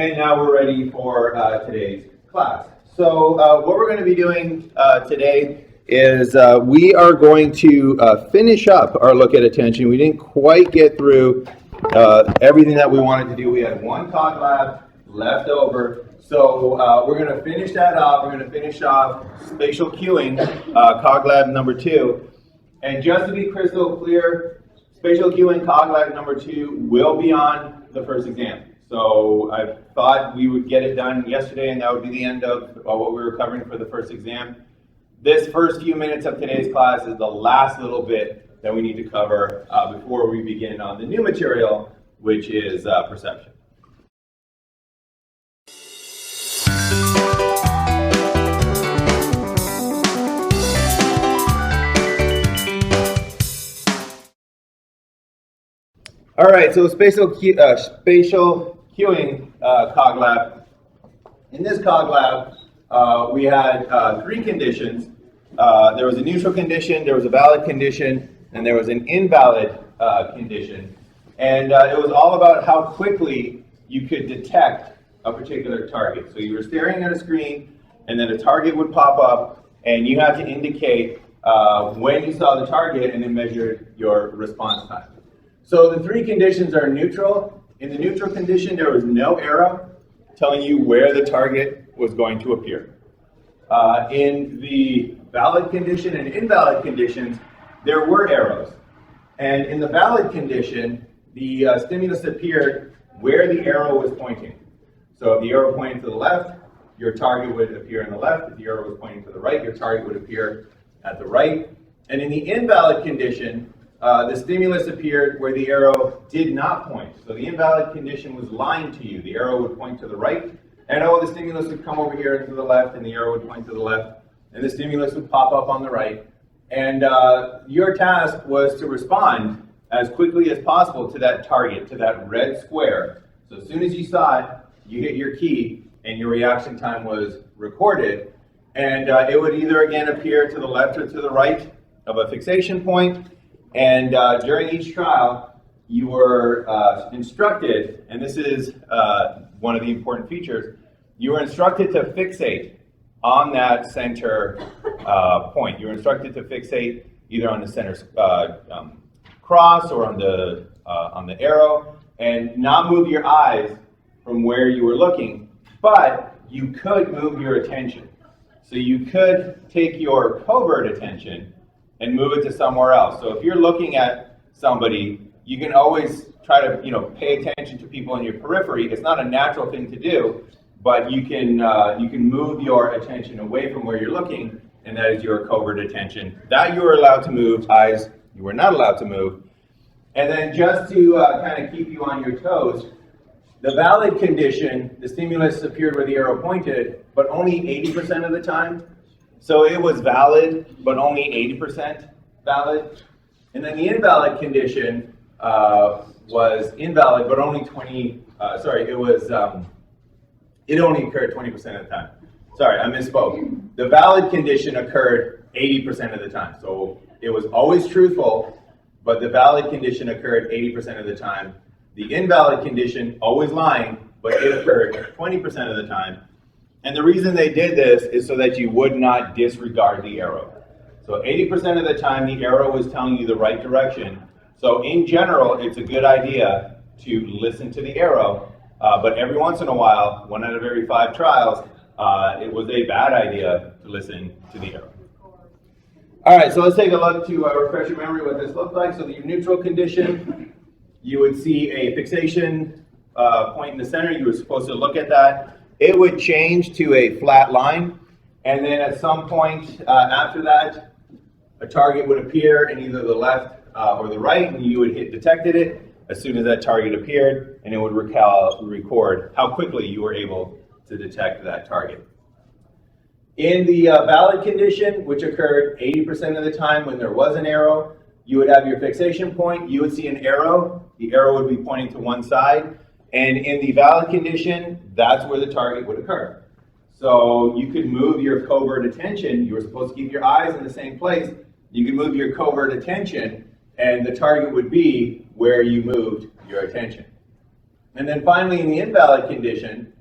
And now we're ready for today's class. So what we're going to be doing today is we are going to finish up our look at attention. We didn't quite get through everything that we wanted to do. We had one Cog Lab left over. So we're going to finish that off. We're going to finish off spatial cueing, Cog Lab number 2. And just to be crystal clear, spatial cueing Cog Lab number 2 will be on the first exam. So I thought we would get it done yesterday, and that would be the end of what we were covering for the first exam. This first few minutes of today's class is the last little bit that we need to cover before we begin on the new material, which is perception. All right, so spatial cueing Cog Lab. In this Cog Lab, we had 3 conditions. There was a neutral condition, there was a valid condition, and there was an invalid condition. And it was all about how quickly you could detect a particular target. So you were staring at a screen, and then a target would pop up, and you had to indicate when you saw the target, and then measure your response time. So the 3 conditions are neutral. In the neutral condition, there was no arrow telling you where the target was going to appear. In the valid condition and invalid conditions, there were arrows. And in the valid condition, the stimulus appeared where the arrow was pointing. So if the arrow pointed to the left, your target would appear on the left. If the arrow was pointing to the right, your target would appear at the right. And in the invalid condition, the stimulus appeared where the arrow did not point. So the invalid condition was lying to you. The arrow would point to the right, and the stimulus would come over here to the left, and the arrow would point to the left, and the stimulus would pop up on the right. And your task was to respond as quickly as possible to that target, to that red square. So as soon as you saw it, you hit your key, and your reaction time was recorded. And it would either again appear to the left or to the right of a fixation point. And during each trial, you were instructed, and this is one of the important features, you were instructed to fixate on that center point. You were instructed to fixate either on the center cross or on the arrow, and not move your eyes from where you were looking, but you could move your attention. So you could take your covert attention and move it to somewhere else. So if you're looking at somebody, you can always try to pay attention to people in your periphery. It's not a natural thing to do, but you can move your attention away from where you're looking, and that is your covert attention. That you are allowed to move, eyes you were not allowed to move. And then just to kind of keep you on your toes, the valid condition, the stimulus appeared where the arrow pointed, but only 80% of the time. So it was valid, but only 80% valid. And then the invalid condition was invalid, but only it only occurred 20% of the time. Sorry, I misspoke. The valid condition occurred 80% of the time. So it was always truthful, but the valid condition occurred 80% of the time. The invalid condition, always lying, but it occurred 20% of the time. And the reason they did this is so that you would not disregard the arrow. So 80% of the time, the arrow was telling you the right direction. So in general, it's a good idea to listen to the arrow. But every once in a while, 1 out of every 5 trials, it was a bad idea to listen to the arrow. All right, so let's take a look to refresh your memory what this looked like. So the neutral condition, you would see a fixation point in the center. You were supposed to look at that. It would change to a flat line, and then at some point after that, a target would appear in either the left or the right, and you would hit detected it as soon as that target appeared, and it would record how quickly you were able to detect that target. In the valid condition, which occurred 80% of the time when there was an arrow, you would have your fixation point, you would see an arrow, the arrow would be pointing to one side, and in the valid condition, that's where the target would occur. So you could move your covert attention. You were supposed to keep your eyes in the same place. You could move your covert attention, and the target would be where you moved your attention. And then finally, in the invalid condition,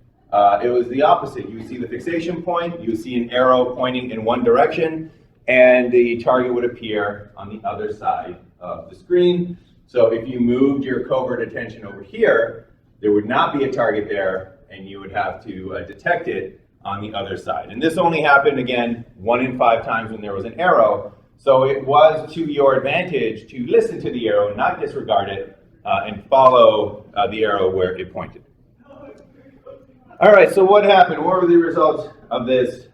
it was the opposite. You would see the fixation point, you would see an arrow pointing in one direction, and the target would appear on the other side of the screen. So if you moved your covert attention over here, there would not be a target there, and you would have to detect it on the other side. And this only happened, again, 1 in 5 times when there was an arrow. So it was to your advantage to listen to the arrow, not disregard it, and follow the arrow where it pointed. All right, so what happened? What were the results of this,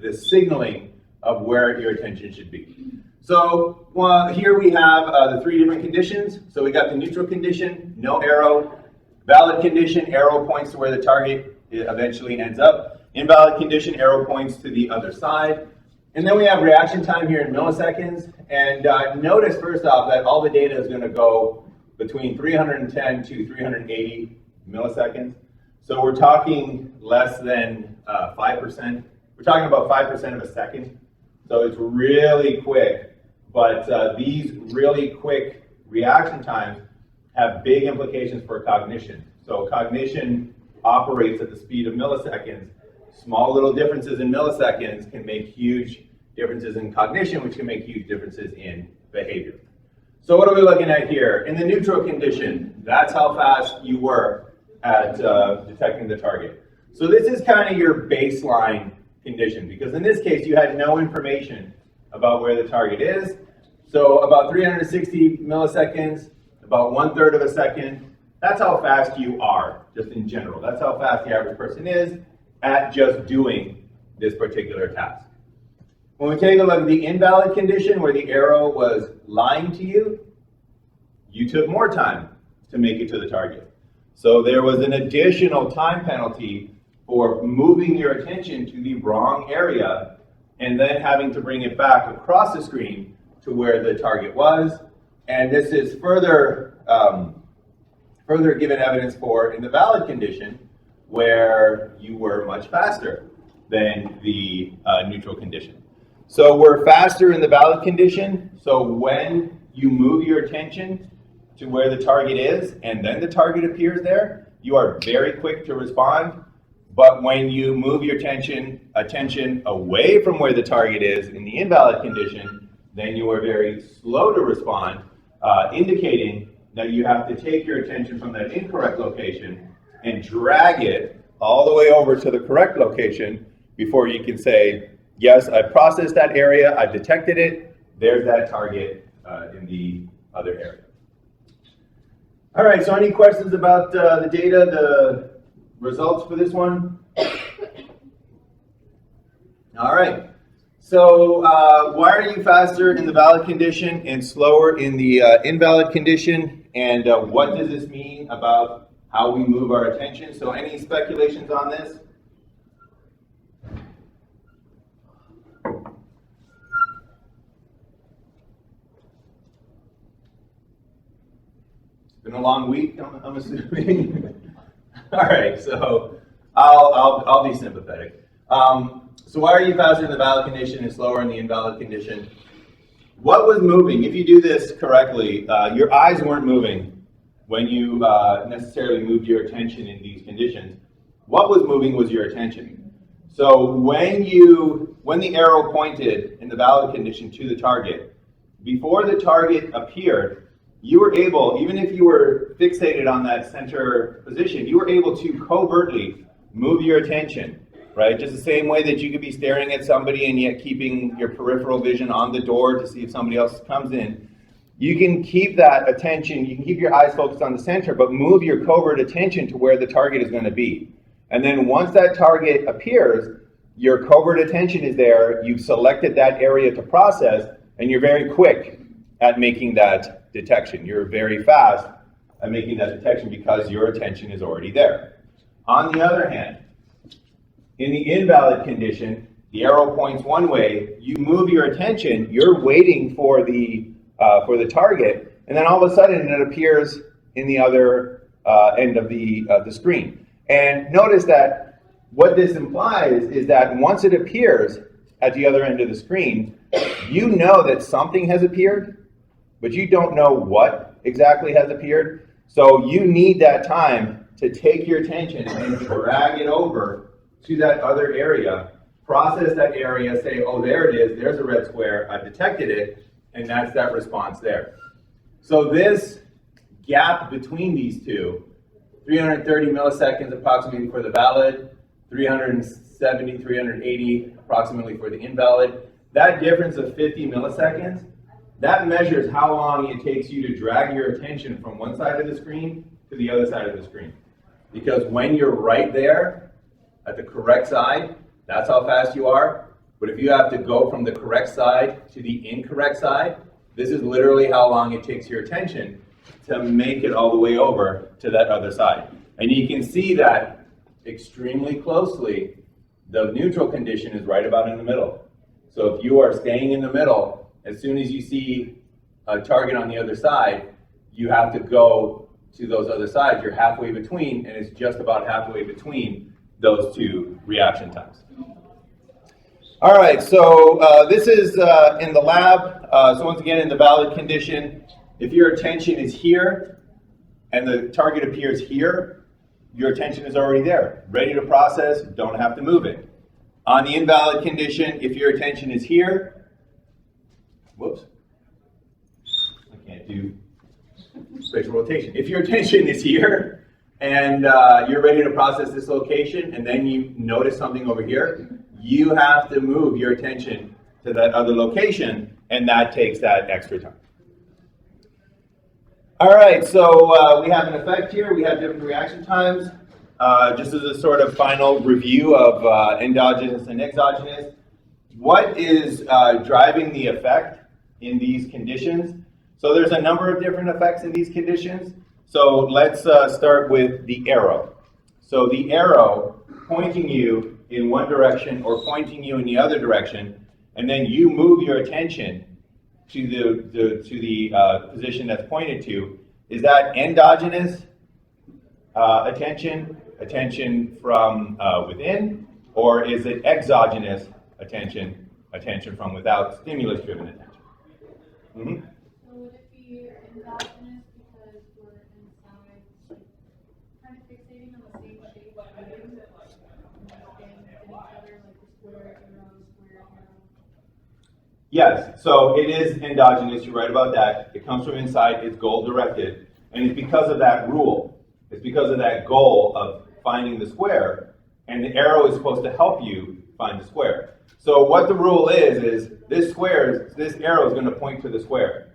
this signaling of where your attention should be? So here we have the 3 different conditions. So we got the neutral condition, no arrow. Valid condition, arrow points to where the target eventually ends up. Invalid condition, arrow points to the other side. And then we have reaction time here in milliseconds. And notice first off that all the data is going to go between 310 to 380 milliseconds. So we're talking less than 5%. We're talking about 5% of a second. So it's really quick. But these really quick reaction times have big implications for cognition. So cognition operates at the speed of milliseconds. Small little differences in milliseconds can make huge differences in cognition, which can make huge differences in behavior. So what are we looking at here? In the neutral condition, that's how fast you were at detecting the target. So this is kind of your baseline condition, because in this case, you had no information about where the target is. So about 360 milliseconds, about 1/3 of a second, that's how fast you are, just in general. That's how fast the average person is at just doing this particular task. When we take a look at the invalid condition, where the arrow was lying to you, you took more time to make it to the target. So there was an additional time penalty for moving your attention to the wrong area and then having to bring it back across the screen to where the target was. And this is further given evidence for in the valid condition, where you were much faster than the neutral condition. So we're faster in the valid condition. So when you move your attention to where the target is and then the target appears there, you are very quick to respond. But when you move your attention away from where the target is in the invalid condition, then you are very slow to respond, indicating that you have to take your attention from that incorrect location and drag it all the way over to the correct location before you can say, yes, I processed that area, I detected it, there's that target in the other area. All right, so any questions about the data, the results for this one? All right, so why are you faster in the valid condition and slower in the invalid condition? And what does this mean about how we move our attention? So any speculations on this? It's been a long week, I'm assuming. All right, so I'll be sympathetic. So why are you faster in the valid condition and slower in the invalid condition? What was moving? If you do this correctly, your eyes weren't moving when you necessarily moved your attention in these conditions. What was moving was your attention. So when the arrow pointed in the valid condition to the target, before the target appeared, you were able, even if you were fixated on that center position, you were able to covertly move your attention, right? Just the same way that you could be staring at somebody and yet keeping your peripheral vision on the door to see if somebody else comes in. You can keep that attention, you can keep your eyes focused on the center, but move your covert attention to where the target is going to be. And then once that target appears, your covert attention is there, you've selected that area to process, and you're very quick at making that detection. You're very fast at making that detection because your attention is already there. On the other hand, in the invalid condition, the arrow points one way, you move your attention, you're waiting for the target, and then all of a sudden it appears in the other end of the screen. And notice that what this implies is that once it appears at the other end of the screen, you know that something has appeared, but you don't know what exactly has appeared. So you need that time to take your attention and drag it over to that other area, process that area, say, oh, there it is, there's a red square, I've detected it, and that's that response there. So this gap between these two, 330 milliseconds approximately for the valid, 370, 380 approximately for the invalid, that difference of 50 milliseconds, that measures how long it takes you to drag your attention from one side of the screen to the other side of the screen. Because when you're right there at the correct side, that's how fast you are. But if you have to go from the correct side to the incorrect side, this is literally how long it takes your attention to make it all the way over to that other side. And you can see that extremely closely, the neutral condition is right about in the middle. So if you are staying in the middle, as soon as you see a target on the other side, you have to go to those other sides. You're halfway between, and it's just about halfway between those two reaction times. All right, so this is in the lab. So once again, in the valid condition, if your attention is here and the target appears here, your attention is already there, ready to process, don't have to move it. On the invalid condition, if your attention is here, whoops, I can't do spatial rotation. If your attention is here and you're ready to process this location and then you notice something over here, you have to move your attention to that other location, and that takes that extra time. All right, so we have an effect here. We have different reaction times. Just as a sort of final review of endogenous and exogenous, what is driving the effect in these conditions? So there's a number of different effects in these conditions. So let's start with the arrow. So the arrow pointing you in one direction or pointing you in the other direction, and then you move your attention to the position that's pointed to. Is that endogenous attention from within, or is it exogenous attention from without, stimulus-driven attention? Mm-hmm. So would it be endogenous because we're inside, like, kind of fixating on the same shape, and each other, like the square arrow, square arrow? Yes, so it is endogenous, you're right about that. It comes from inside, it's goal-directed, and it's because of that rule. It's because of that goal of finding the square, and the arrow is supposed to help you find the square. So what the rule is this arrow is going to point to the square.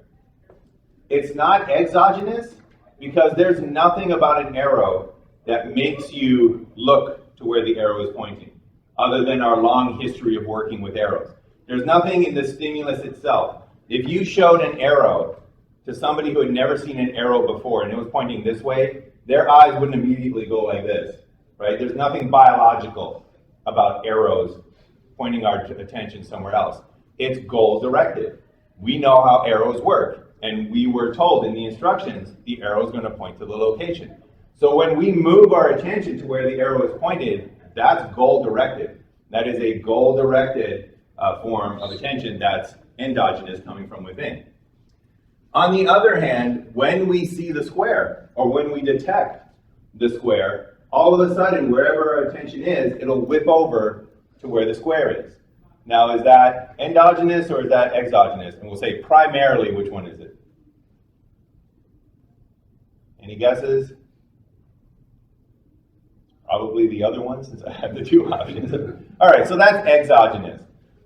It's not exogenous because there's nothing about an arrow that makes you look to where the arrow is pointing, other than our long history of working with arrows. There's nothing in the stimulus itself. If you showed an arrow to somebody who had never seen an arrow before and it was pointing this way, their eyes wouldn't immediately go like this, right? There's nothing biological about arrows pointing our attention somewhere else. It's goal-directed. We know how arrows work, and we were told in the instructions the arrow is going to point to the location. So when we move our attention to where the arrow is pointed, that's goal-directed. That is a goal-directed form of attention that's endogenous, coming from within. On the other hand, when we see the square, or when we detect the square, all of a sudden, wherever our attention is, it'll whip over to where the square is. Now, is that endogenous or is that exogenous? And we'll say primarily, which one is it? Any guesses? Probably the other one, since I have the two options. All right, so that's exogenous,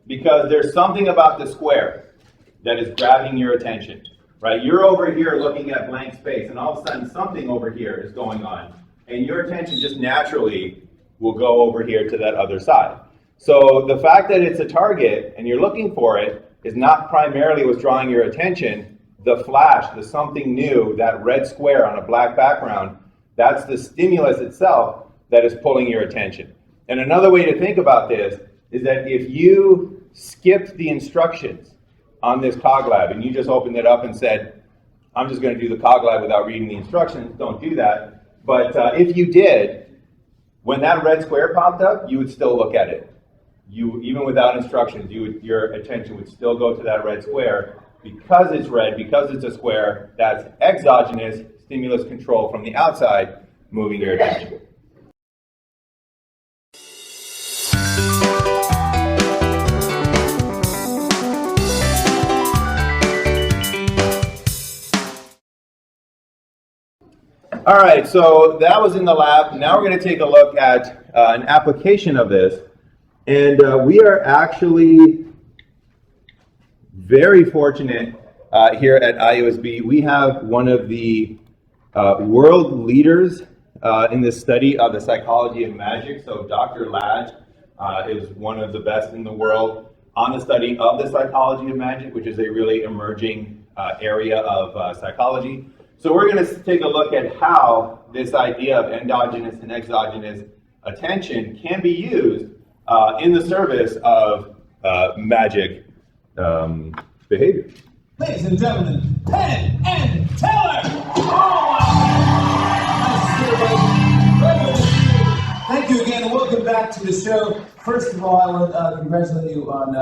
because there's something about the square that is grabbing your attention, right? You're over here looking at blank space, and all of a sudden something over here is going on, and your attention just naturally will go over here to that other side. So the fact that it's a target and you're looking for it is not primarily what's drawing your attention. The flash, the something new, that red square on a black background, that's the stimulus itself that is pulling your attention. And another way to think about this is that if you skipped the instructions on this CogLab and you just opened it up and said, I'm just going to do the CogLab without reading the instructions, don't do that. But if you did, when that red square popped up, you would still look at it. Even without instructions, your attention would still go to that red square. Because it's red, because it's a square, that's exogenous stimulus control from the outside, moving your attention. All right, so that was in the lab. Now we're going to take a look at an application of this. And we are actually very fortunate here at IUSB. We have one of the world leaders in the study of the psychology of magic. So Dr. Lach is one of the best in the world on the study of the psychology of magic, which is a really emerging area of psychology. So we're going to take a look at how this idea of endogenous and exogenous attention can be used in the service of magic behavior. Ladies and gentlemen, Penn and Teller! Thank you again, and welcome back to the show. First of all, I want to congratulate you on,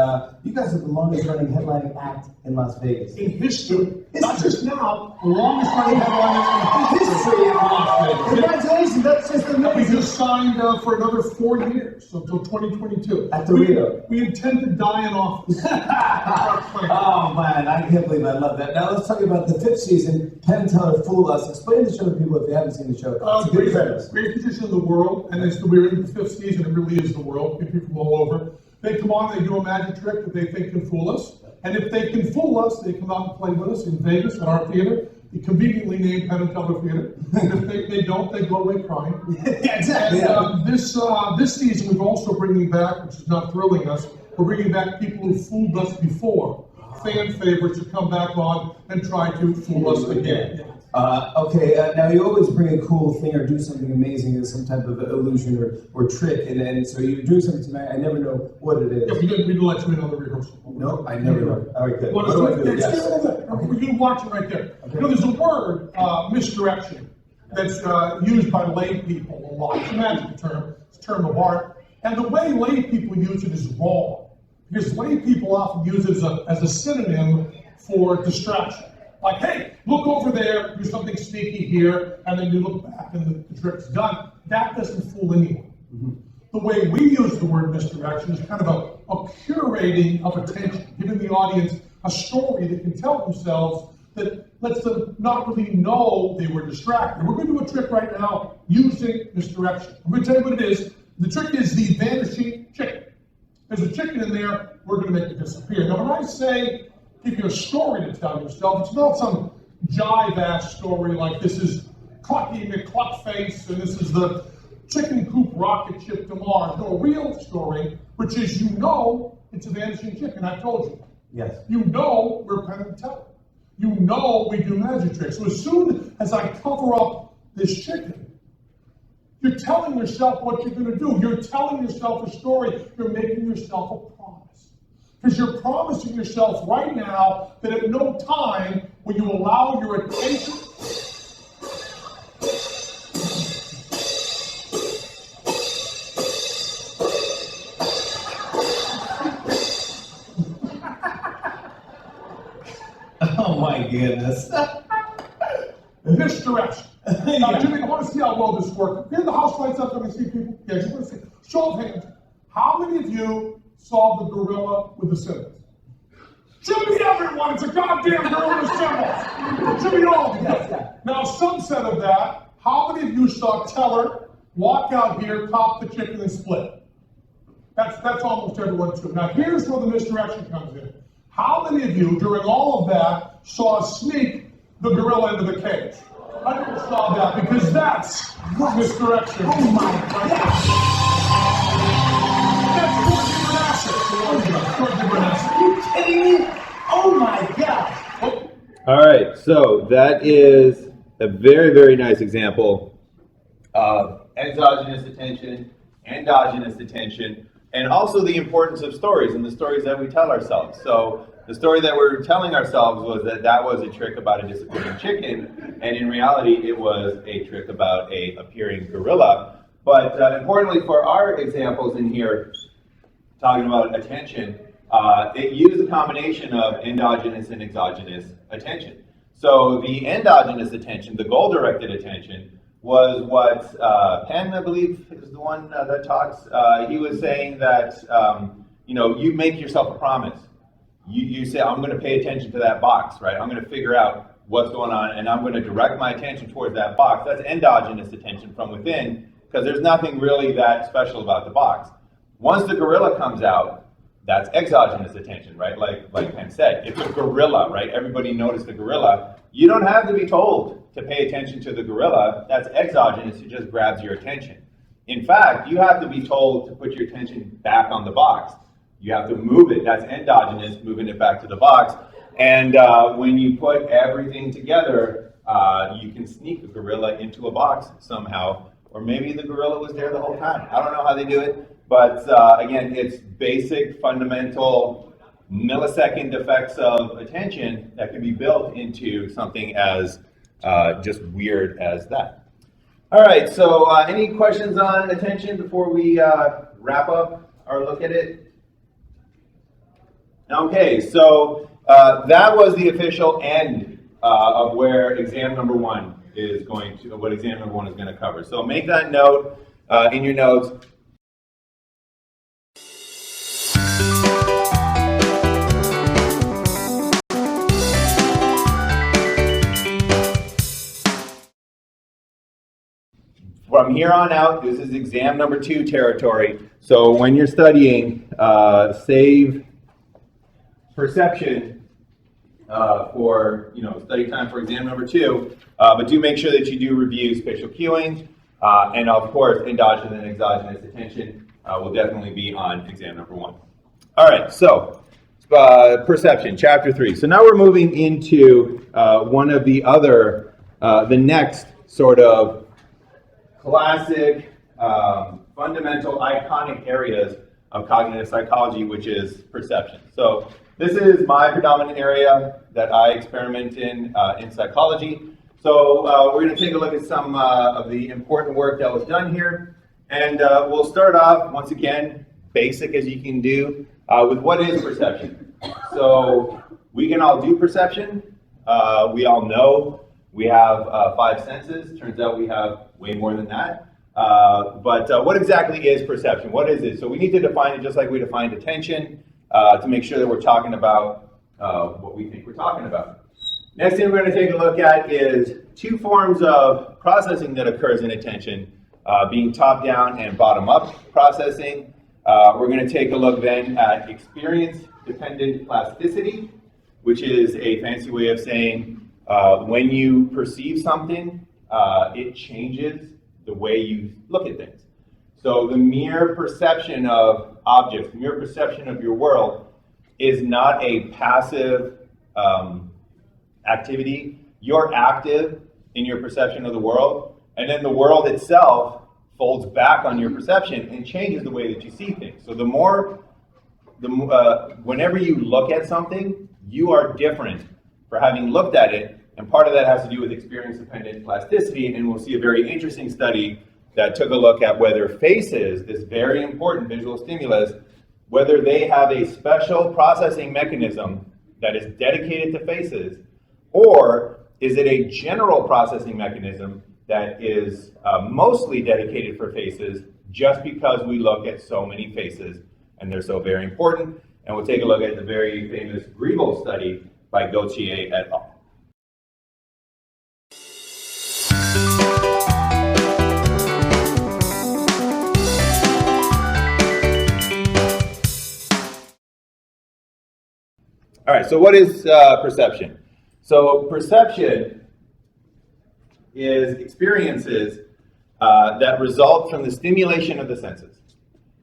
you guys are the longest running headlining act in Las Vegas. In history, not just now, the longest running headliner in history in Las Vegas. Congratulations, that's just We amazing. just signed for another 4 years, so until 2022. At the Rio. We intend to die in office. Oh man, I can't believe I love that. Now let's talk about the 5th season, Penn and Teller Fool Us. Explain the show to people if they haven't seen the show. It's a good premise. Great position in the world, and we're in the 5th season, it really is the world, people from all over. They come on, they do a magic trick that they think can fool us. And if they can fool us, they come out and play with us in Vegas at our theater, the conveniently named Penn and Teller Theater. And if they don't, they go away crying. Yeah, exactly. And, this season, we're also bringing back, which is not thrilling us, we're bringing back people who fooled us before. Fan favorites who come back on and try to fool us again. Now you always bring a cool thing or do something amazing as some type of illusion or trick, and so you're doing something tonight. I never know what it is. Yeah, we didn't let you in on the rehearsal. No, I never know. All right, good. What do I do? Yes. Yes. You can watch it right there. Okay. You know, there's a word, misdirection, that's used by lay people a lot. It's a magic term. It's a term of art. And the way lay people use it is wrong. Because lay people often use it as a synonym for distraction. Like, hey, look over there, do something sneaky here, and then you look back and the trick's done. That doesn't fool anyone. Mm-hmm. The way we use the word misdirection is kind of a curating of attention, giving the audience a story that can tell themselves that lets them not really know they were distracted. We're going to do a trick right now using misdirection. I'm going to tell you what it is. The trick is the vanishing chicken. There's a chicken in there, we're going to make it disappear. Now, when I say give you a story to tell yourself, it's not some jive-ass story like this is Clucky McCluckface and this is the chicken coop rocket ship to Mars. No, a real story, which is you know it's a vanishing chicken. I told you. Yes. You know we're Penn and Teller. You know we do magic tricks. So as soon as I cover up this chicken, you're telling yourself what you're going to do. You're telling yourself a story. You're making yourself a promise. Because you're promising yourself right now that at no time will you allow your attention. Oh my goodness. Misdirection. Now, Jimmy, I want to see how well this works. Get the house lights up. Let me see people. Yes, you want to see. Show of hands. How many of you saw the gorilla with the symbols? Should be everyone. It's a goddamn gorilla with symbols. Should be all of you. Yes. Now, subset of that. How many of you saw Teller walk out here, pop the chicken, and split? That's almost everyone too. Now, here's where the misdirection comes in. How many of you, during all of that, saw sneak the gorilla into the cage? I never saw that because that's misdirection. Oh my That's God. Are you kidding me? Oh my God. All right, so that is a very, very nice example of exogenous attention, endogenous attention, and also the importance of stories and the stories that we tell ourselves. So the story that we're telling ourselves was that was a trick about a disappearing chicken, and in reality it was a trick about a appearing gorilla. But importantly for our examples in here, talking about attention, it used a combination of endogenous and exogenous attention. So the endogenous attention, the goal-directed attention, was what Penn, I believe, is the one that talks. He was saying that you make yourself a promise. You say, I'm going to pay attention to that box, right? I'm going to figure out what's going on, and I'm going to direct my attention towards that box. That's endogenous attention from within, because there's nothing really that special about the box. Once the gorilla comes out, that's exogenous attention, right? Like Penn said, it's a gorilla, right? Everybody noticed the gorilla. You don't have to be told to pay attention to the gorilla. That's exogenous. It just grabs your attention. In fact, you have to be told to put your attention back on the box. You have to move it. That's endogenous, moving it back to the box. And when you put everything together, you can sneak a gorilla into a box somehow. Or maybe the gorilla was there the whole time. I don't know how they do it. But again, it's basic, fundamental, millisecond effects of attention that can be built into something as just weird as that. All right, so any questions on attention before we wrap up our look at it? Okay, so that was the official end of where exam number one is going to, what exam number one is going to cover. So make that note in your notes. From here on out, this is exam number 2 territory. So when you're studying, save perception for study time for exam number 2. But do make sure that you do review spatial cueing, and of course, endogenous and exogenous attention will definitely be on exam number 1. All right, so perception, chapter 3. So now we're moving into one of the other, the next sort of classic, fundamental, iconic areas of cognitive psychology, which is perception. So this is my predominant area that I experiment in psychology. So we're going to take a look at some of the important work that was done here. And we'll start off, once again, basic as you can do, with what is perception. So we can all do perception. We all know we have 5 senses. Turns out we have way more than that. But what exactly is perception? What is it? So we need to define it just like we defined attention to make sure that we're talking about what we think we're talking about. Next thing we're going to take a look at is 2 forms of processing that occurs in attention, being top-down and bottom-up processing. We're going to take a look then at experience-dependent plasticity, which is a fancy way of saying when you perceive something, it changes the way you look at things. So the mere perception of objects, the mere perception of your world is not a passive activity. You're active in your perception of the world, and then the world itself folds back on your perception and changes the way that you see things. So whenever you look at something, you are different for having looked at it, and part of that has to do with experience-dependent plasticity, and we'll see a very interesting study that took a look at whether faces, this very important visual stimulus, whether they have a special processing mechanism that is dedicated to faces, or is it a general processing mechanism that is mostly dedicated for faces just because we look at so many faces and they're so very important. And we'll take a look at the very famous Greebles study by Gauthier et al. All right, so what is perception? So perception is experiences that result from the stimulation of the senses.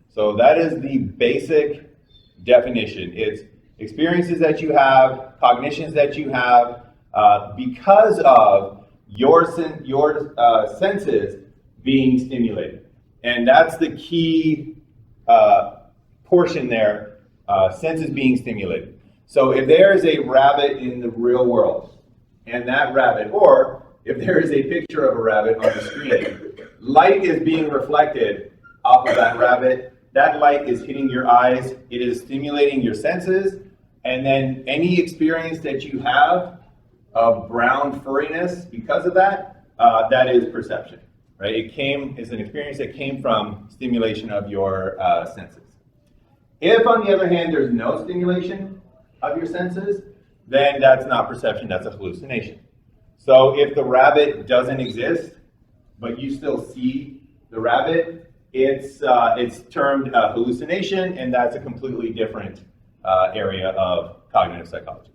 So that is the basic definition. It's experiences that you have, cognitions that you have, because of your senses being stimulated. And that's the key portion there, senses being stimulated. So if there is a rabbit in the real world, and that rabbit, or if there is a picture of a rabbit on the screen, light is being reflected off of that rabbit. That light is hitting your eyes. It is stimulating your senses. And then any experience that you have of brown furriness because of that, that is perception. right? It's an experience that came from stimulation of your senses. If, on the other hand, there's no stimulation of your senses, then that's not perception, that's a hallucination. So if the rabbit doesn't exist, but you still see the rabbit, it's termed a hallucination, and that's a completely different area of cognitive psychology.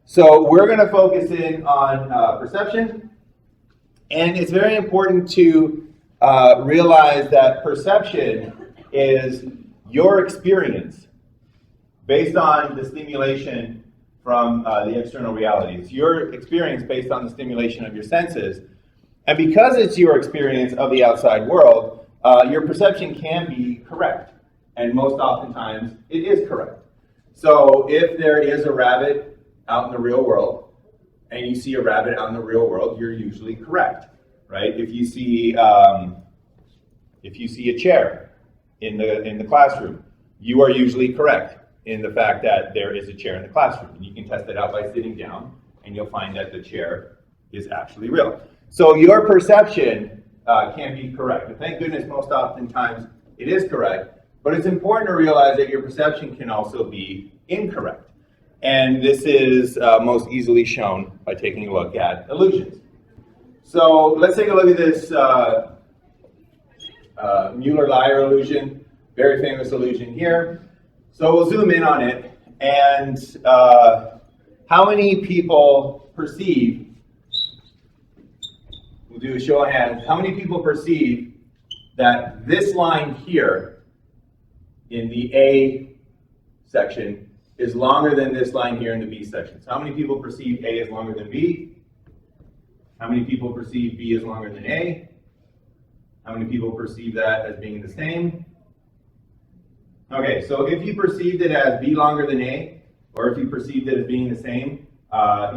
So we're going to focus in on perception, and it's very important to realize that perception is your experience based on the stimulation from the external reality. It's your experience based on the stimulation of your senses. And because it's your experience of the outside world, your perception can be correct. And most oftentimes, it is correct. So if there is a rabbit out in the real world, and you see a rabbit out in the real world, you're usually correct, right? If you see a chair in the classroom, you are usually correct in the fact that there is a chair in the classroom. And you can test it out by sitting down, and you'll find that the chair is actually real. So your perception can be correct. And thank goodness most oftentimes it is correct, but it's important to realize that your perception can also be incorrect. And this is most easily shown by taking a look at illusions. So let's take a look at this Mueller-Lyer illusion, very famous illusion here. So we'll zoom in on it, and how many people perceive, we'll do a show of hands, how many people perceive that this line here in the A section is longer than this line here in the B section? So how many people perceive A is longer than B? How many people perceive B is longer than A? How many people perceive that as being the same? Okay, so if you perceived it as B longer than A, or if you perceived it as being the same,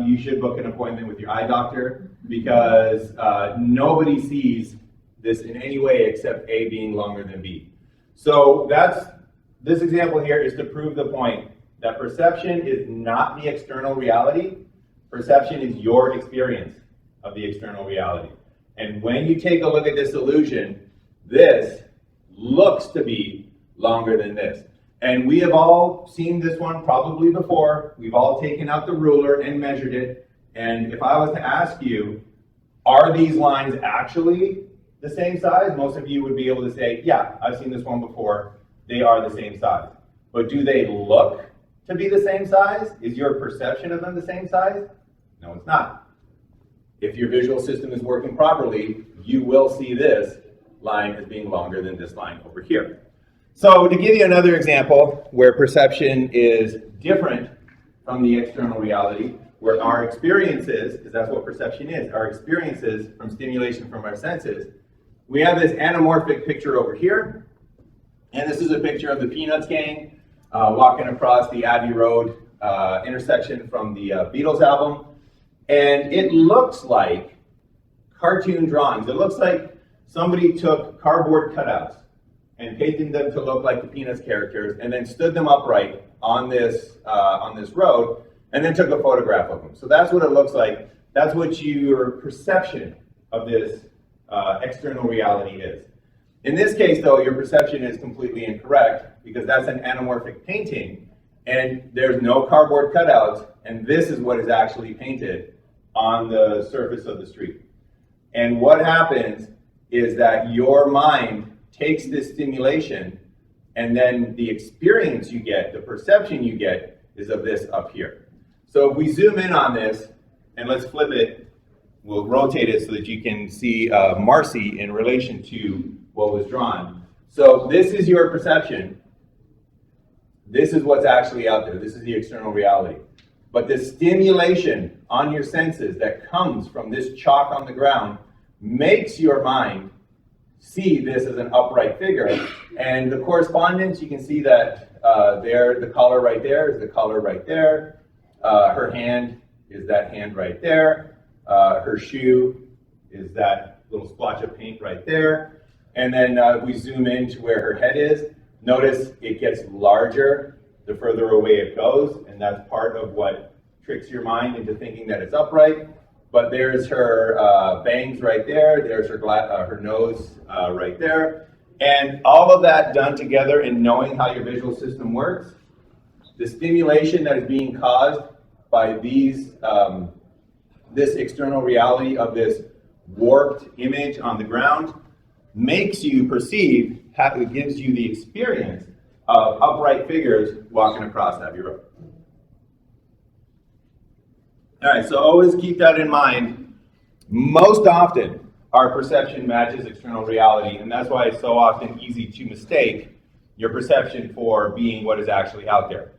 you should book an appointment with your eye doctor, because nobody sees this in any way except A being longer than B. So this example here is to prove the point that perception is not the external reality. Perception is your experience of the external reality. And when you take a look at this illusion, this looks to be longer than this. And we have all seen this one probably before. We've all taken out the ruler and measured it. And if I was to ask you, are these lines actually the same size? Most of you would be able to say, yeah, I've seen this one before. They are the same size. But do they look to be the same size? Is your perception of them the same size? No, it's not. If your visual system is working properly, you will see this line as being longer than this line over here. So to give you another example where perception is different from the external reality, where our experiences, because that's what perception is, our experiences from stimulation from our senses, we have this anamorphic picture over here. And this is a picture of the Peanuts gang walking across the Abbey Road intersection from the Beatles album. And it looks like cartoon drawings. It looks like somebody took cardboard cutouts and painted them to look like the Peanuts characters, and then stood them upright on this road, and then took a photograph of them. So that's what it looks like. That's what your perception of this external reality is. In this case, though, your perception is completely incorrect, because that's an anamorphic painting, and there's no cardboard cutouts, and this is what is actually painted on the surface of the street. And what happens is that your mind takes this stimulation, and then the experience you get, the perception you get, is of this up here. So if we zoom in on this, and let's flip it, we'll rotate it so that you can see Marcy in relation to what was drawn. So this is your perception. This is what's actually out there. This is the external reality. But the stimulation on your senses that comes from this chalk on the ground makes your mind see this as an upright figure. And the correspondence, you can see that there, the color right there is the color right there. Her hand is that hand right there. Her shoe is that little splotch of paint right there. And then we zoom in to where her head is. Notice it gets larger the further away it goes, and that's part of what tricks your mind into thinking that it's upright. but there's her bangs right there, there's her nose right there, and all of that done together and knowing how your visual system works, the stimulation that is being caused by these, this external reality of this warped image on the ground makes you perceive, it gives you the experience of upright figures walking across Abbey Road. All right, so always keep that in mind. Most often, our perception matches external reality, and that's why it's so often easy to mistake your perception for being what is actually out there.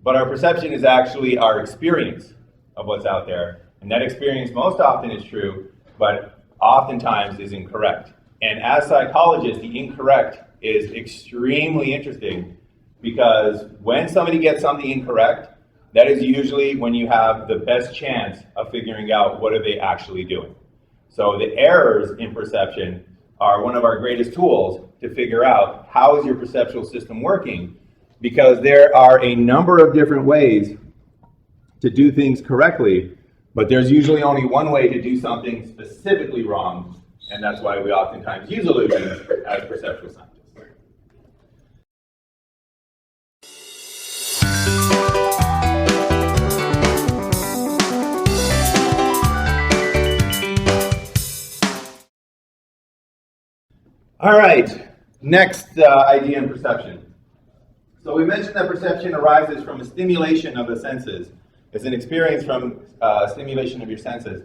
But our perception is actually our experience of what's out there, and that experience most often is true, but oftentimes is incorrect. And as psychologists, the incorrect is extremely interesting, because when somebody gets something incorrect, that is usually when you have the best chance of figuring out what are they actually doing. So the errors in perception are one of our greatest tools to figure out how is your perceptual system working, because there are a number of different ways to do things correctly, but there's usually only one way to do something specifically wrong, and that's why we oftentimes use illusions as perceptual scientists. All right, next idea in perception. So we mentioned that perception arises from a stimulation of the senses. It's an experience from stimulation of your senses.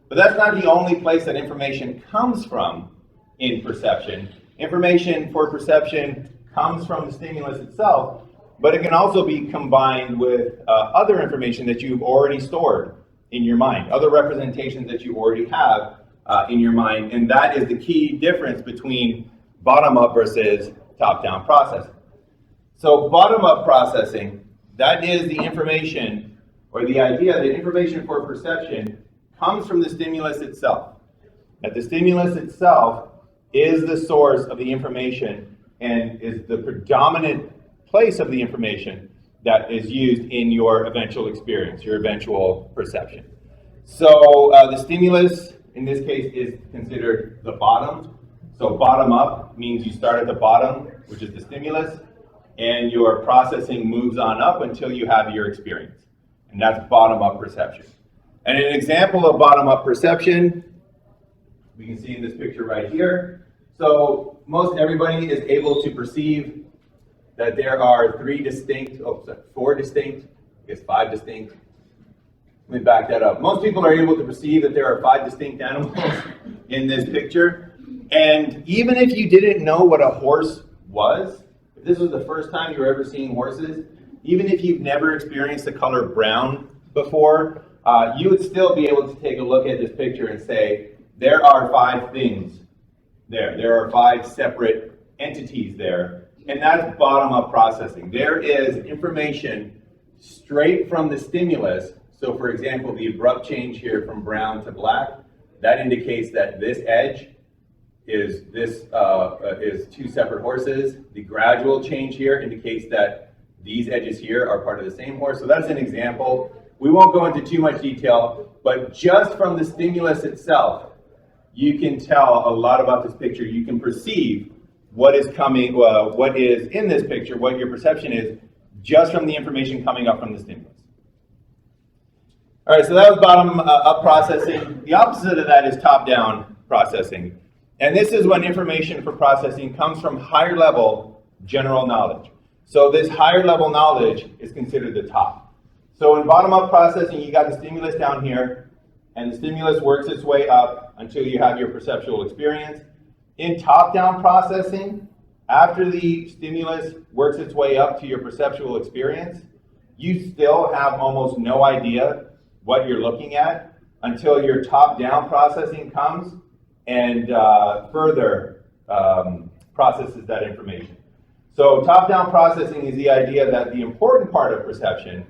But that's not the only place that information comes from in perception. Information for perception comes from the stimulus itself, but it can also be combined with other information that you've already stored in your mind, other representations that you already have in your mind, and that is the key difference between bottom-up versus top-down processing. So bottom-up processing, that is the information, or the idea that information for perception comes from the stimulus itself. That the stimulus itself is the source of the information and is the predominant place of the information that is used in your eventual experience, your eventual perception. So the stimulus in this case is considered the bottom. So bottom up means you start at the bottom, which is the stimulus, and your processing moves on up until you have your experience. And that's bottom up perception. And an example of bottom up perception, we can see in this picture right here. So most everybody is able to perceive that there are four distinct, I guess 5 distinct. Let me back that up. Most people are able to perceive that there are 5 distinct animals in this picture. And even if you didn't know what a horse was, if this was the first time you were ever seeing horses, even if you've never experienced the color brown before, you would still be able to take a look at this picture and say, there are 5 things there. There are 5 separate entities there. And that's bottom-up processing. There is information straight from the stimulus. So for example, the abrupt change here from brown to black, that indicates that this edge is 2 separate horses. The gradual change here indicates that these edges here are part of the same horse. So that's an example. We won't go into too much detail, but just from the stimulus itself, you can tell a lot about this picture. You can perceive what is coming, what is in this picture, what your perception is, just from the information coming up from the stimulus. All right, so that was bottom-up processing. The opposite of that is top-down processing. And this is when information for processing comes from higher-level general knowledge. So this higher-level knowledge is considered the top. So in bottom-up processing, you got the stimulus down here, and the stimulus works its way up until you have your perceptual experience. In top-down processing, after the stimulus works its way up to your perceptual experience, you still have almost no idea what you're looking at until your top-down processing comes and further processes that information. So top-down processing is the idea that the important part of perception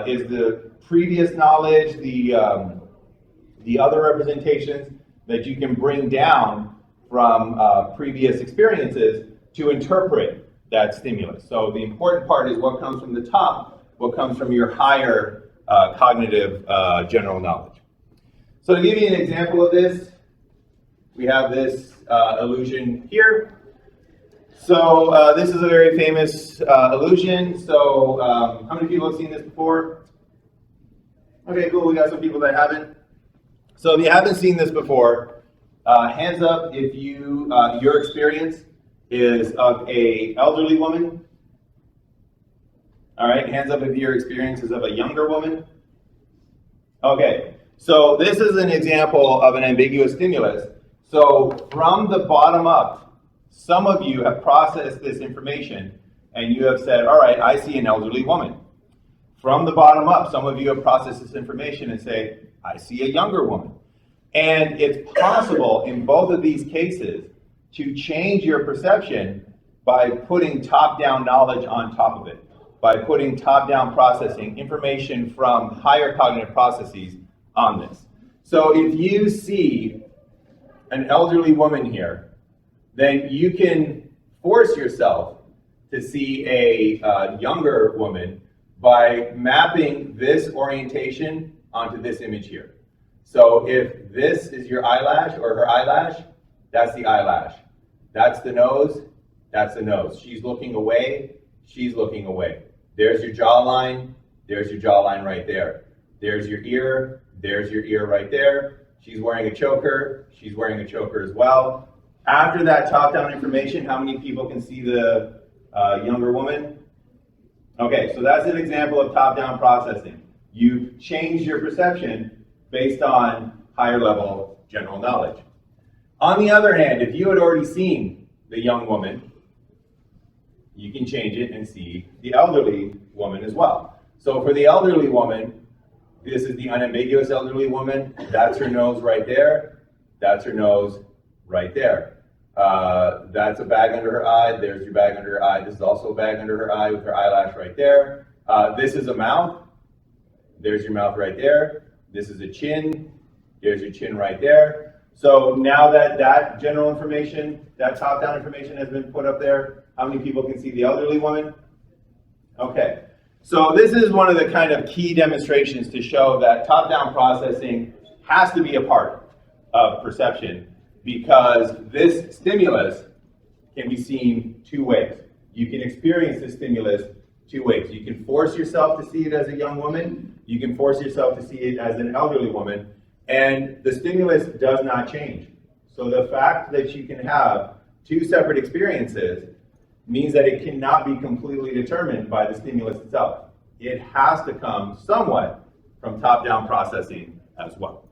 is the previous knowledge, the other representations that you can bring down from previous experiences to interpret that stimulus. So the important part is what comes from the top, what comes from your higher cognitive general knowledge. So to give you an example of this, we have this illusion here. So this is a very famous illusion. So how many people have seen this before? Okay, cool, we got some people that haven't. So if you haven't seen this before, hands up if your experience is of a elderly woman. All right, hands up if your experience is of a younger woman. Okay, so this is an example of an ambiguous stimulus. So from the bottom up, some of you have processed this information and you have said, all right, I see an elderly woman. From the bottom up, some of you have processed this information and say, I see a younger woman. And it's possible in both of these cases to change your perception by putting top-down knowledge on top of it, by putting top-down processing, information from higher cognitive processes on this. So if you see an elderly woman here, then you can force yourself to see a younger woman by mapping this orientation onto this image here. So if this is your eyelash or her eyelash, that's the eyelash. That's the nose, that's the nose. She's looking away, she's looking away. There's your jawline, there's your jawline right there. There's your ear right there. She's wearing a choker, she's wearing a choker as well. After that top-down information, how many people can see the younger woman? Okay, so that's an example of top-down processing. You've changed your perception based on higher level general knowledge. On the other hand, if you had already seen the young woman, you can change it and see the elderly woman as well. So for the elderly woman, this is the unambiguous elderly woman. That's her nose right there. That's her nose right there. That's a bag under her eye. There's your bag under her eye. This is also a bag under her eye with her eyelash right there. This is a mouth. There's your mouth right there. This is a chin. There's your chin right there. So now that that general information, that top-down information has been put up there, how many people can see the elderly woman? Okay. So this is one of the kind of key demonstrations to show that top-down processing has to be a part of perception, because this stimulus can be seen two ways. You can experience this stimulus two ways. You can force yourself to see it as a young woman. You can force yourself to see it as an elderly woman. And the stimulus does not change. So the fact that you can have two separate experiences means that it cannot be completely determined by the stimulus itself. It has to come somewhat from top-down processing as well.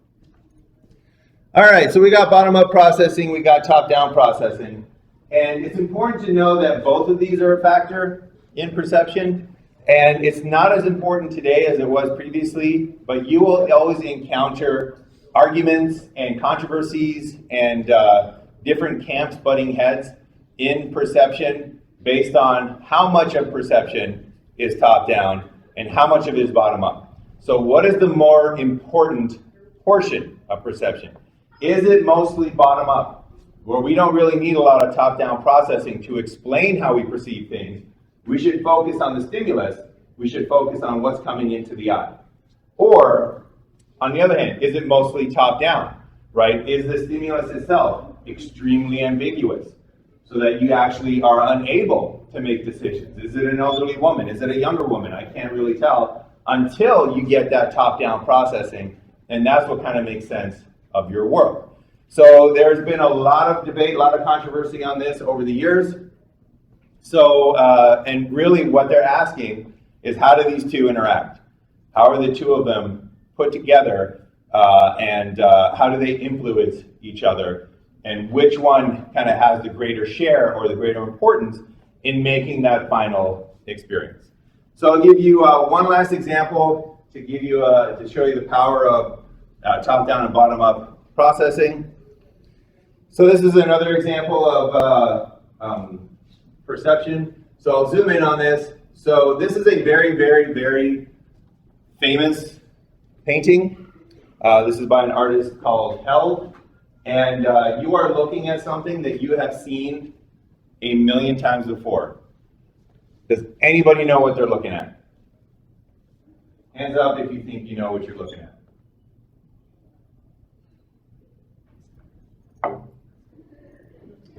All right, so we got bottom-up processing, we got top-down processing. And it's important to know that both of these are a factor in perception. And it's not as important today as it was previously, but you will always encounter arguments and controversies and different camps butting heads in perception based on how much of perception is top-down and how much of it is bottom-up. So what is the more important portion of perception? Is it mostly bottom-up, where we don't really need a lot of top-down processing to explain how we perceive things? We should focus on the stimulus. We should focus on what's coming into the eye. Or, on the other hand, is it mostly top-down, right? Is the stimulus itself extremely ambiguous so that you actually are unable to make decisions? Is it an elderly woman? Is it a younger woman? I can't really tell until you get that top-down processing, and that's what kind of makes sense of your world. So there's been a lot of debate, a lot of controversy on this over the years. So, and really what they're asking is, how do these two interact? How are the two of them put together, and how do they influence each other? And which one kind of has the greater share or the greater importance in making that final experience? So I'll give you one last example to give you to show you the power of top-down and bottom-up processing. So this is another example of perception. So I'll zoom in on this. So this is a very, very, very famous painting. This is by an artist called Held. And you are looking at something that you have seen a million times before. Does anybody know what they're looking at? Hands up if you think you know what you're looking at.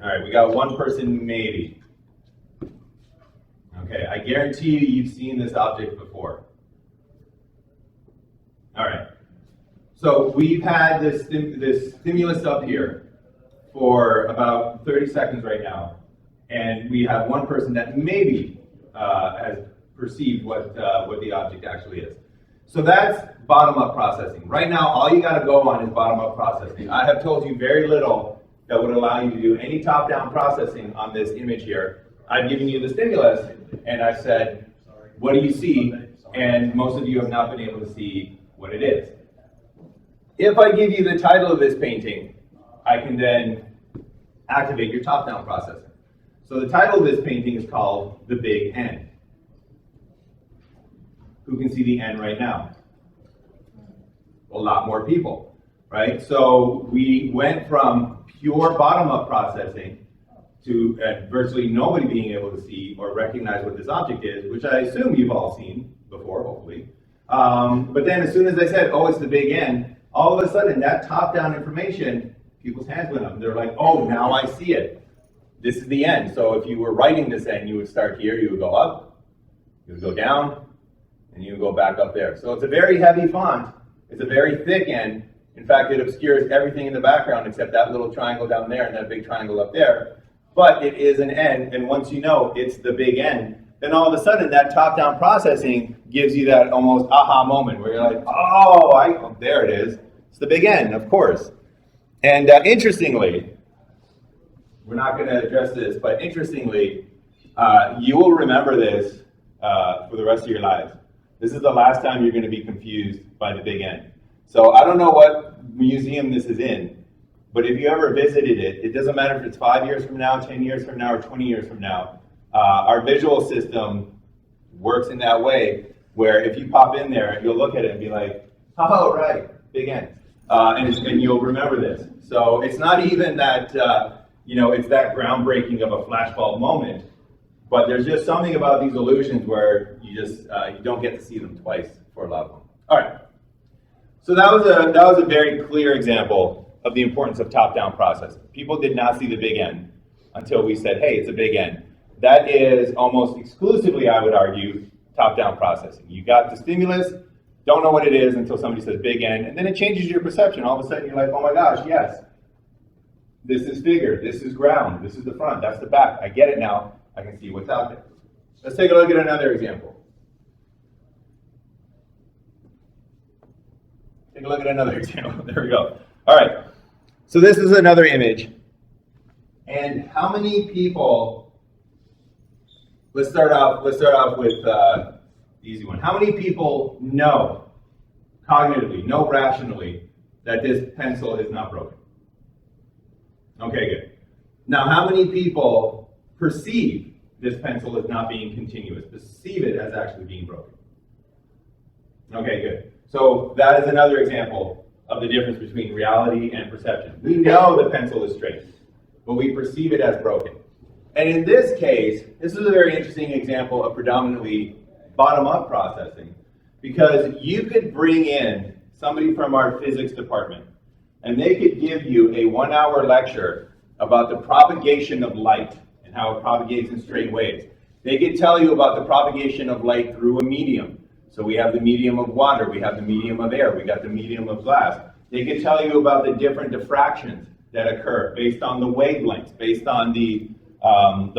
All right, we got one person maybe. Okay, I guarantee you've seen this object before. All right, so we've had this stimulus up here for about 30 seconds right now, and we have one person that maybe has perceived what the object actually is. So that's bottom-up processing. Right now, all you got to go on is bottom-up processing. I have told you very little that would allow you to do any top-down processing on this image here. I've given you the stimulus, and I've said, what do you see? And most of you have not been able to see what it is. If I give you the title of this painting, I can then activate your top-down processing. So the title of this painting is called The Big N. Who can see the N right now? A lot more people, right? So we went from pure bottom-up processing to virtually nobody being able to see or recognize what this object is, which I assume you've all seen before, hopefully. But then as soon as I said, oh, it's the big N, all of a sudden that top-down information, people's hands went up. They're like, oh, now I see it. This is the N. So if you were writing this N, you would start here, you would go up, you would go down, and you would go back up there. So it's a very heavy font. It's a very thick N. In fact, it obscures everything in the background except that little triangle down there and that big triangle up there. But it is an N, and once you know it's the big N, then all of a sudden that top-down processing gives you that almost aha moment where you're like, oh, there it is. It's the big N, of course. And interestingly, we're not going to address this, but interestingly, you will remember this for the rest of your lives. This is the last time you're going to be confused by the big N. So I don't know what museum this is in, but if you ever visited it, it doesn't matter if it's 5 years from now, 10 years from now, or 20 years from now. Our visual system works in that way where if you pop in there, you'll look at it and be like, oh, right, big N. And you'll remember this. So it's not even that, it's that groundbreaking of a flashbulb moment, but there's just something about these illusions where you just you don't get to see them twice for a lot of them. All right. So that was a very clear example of the importance of top-down processing. People did not see the big N until we said, hey, it's a big N. That is almost exclusively, I would argue, top-down processing. You got the stimulus, don't know what it is until somebody says big N, and then it changes your perception. All of a sudden you're like, oh my gosh, yes. This is figure, this is ground, this is the front, that's the back. I get it now. I can see what's out there. Let's take a look at another example. Take a look at another example. There we go. All right. So this is another image. And how many people, let's start off with the easy one. How many people know cognitively, know rationally, that this pencil is not broken? Okay, good. Now, how many people perceive this pencil as not being continuous, perceive it as actually being broken? Okay, good. So that is another example of the difference between reality and perception. We know the pencil is straight, but we perceive it as broken. And in this case, this is a very interesting example of predominantly bottom-up processing, because you could bring in somebody from our physics department, and they could give you a 1-hour lecture about the propagation of light and how it propagates in straight waves. They could tell you about the propagation of light through a medium. So we have the medium of water, we have the medium of air, we got the medium of glass. They could tell you about the different diffractions that occur based on the wavelengths, based on the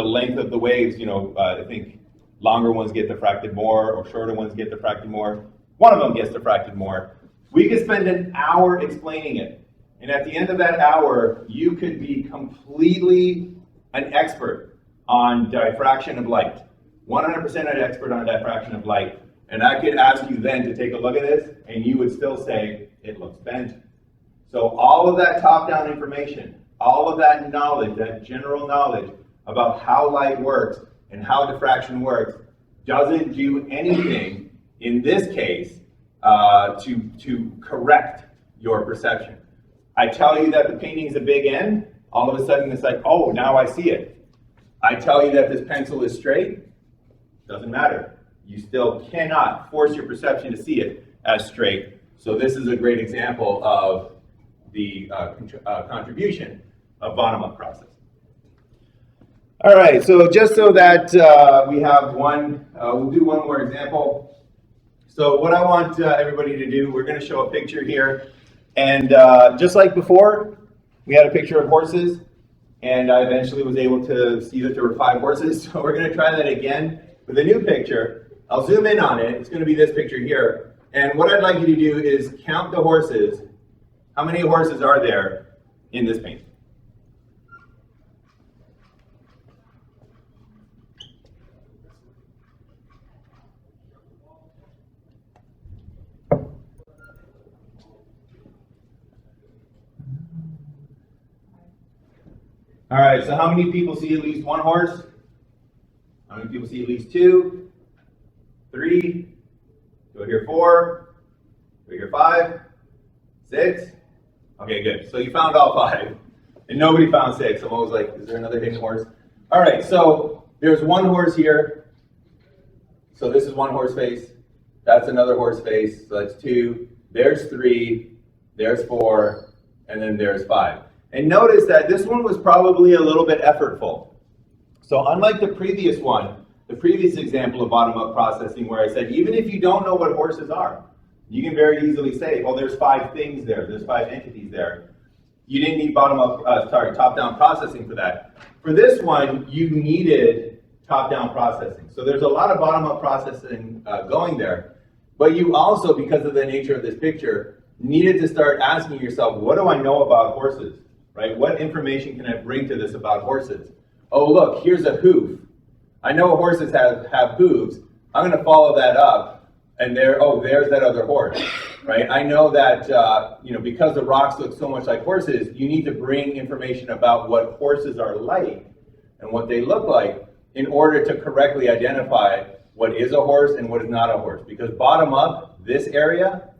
length of the waves. I think longer ones get diffracted more, or shorter ones get diffracted more. One of them gets diffracted more. We could spend an hour explaining it. And at the end of that hour, you could be completely an expert on diffraction of light. 100% an expert on diffraction of light. And I could ask you then to take a look at this, and you would still say, it looks bent. So all of that top-down information, all of that knowledge, that general knowledge about how light works and how diffraction works, doesn't do anything, in this case, to correct your perception. I tell you that the painting is a big N, all of a sudden it's like, oh, now I see it. I tell you that this pencil is straight, doesn't matter. You still cannot force your perception to see it as straight. So this is a great example of the contribution of bottom-up processing. All right, so just so that we have one, we'll do one more example. So what I want everybody to do, we're going to show a picture here. And just like before, we had a picture of horses. And I eventually was able to see that there were 5 horses. So we're going to try that again with a new picture. I'll zoom in on it. It's going to be this picture here. And what I'd like you to do is count the horses. How many horses are there in this painting? All right, so how many people see at least 1 horse? How many people see at least 2? 3? Do I hear 4? Do I hear 5? 6? Okay, good. So you found all 5. And nobody found 6. I'm always like, is there another hidden horse? All right, so there's 1 horse here. So this is 1 horse face. That's another horse face. So that's 2. There's 3. There's 4. And then there's 5. And notice that this one was probably a little bit effortful. So unlike the previous one, the previous example of bottom-up processing where I said, even if you don't know what horses are, you can very easily say, oh, there's 5 things there, there's 5 entities there. You didn't need top-down processing for that. For this one, you needed top-down processing. So there's a lot of bottom-up processing going there. But you also, because of the nature of this picture, needed to start asking yourself, what do I know about horses? Right? What information can I bring to this about horses? Oh, look, here's a hoof. I know horses have hooves. I'm going to follow that up, and there's that other horse. Right? I know that because the rocks look so much like horses, you need to bring information about what horses are like and what they look like in order to correctly identify what is a horse and what is not a horse. Because bottom up, this area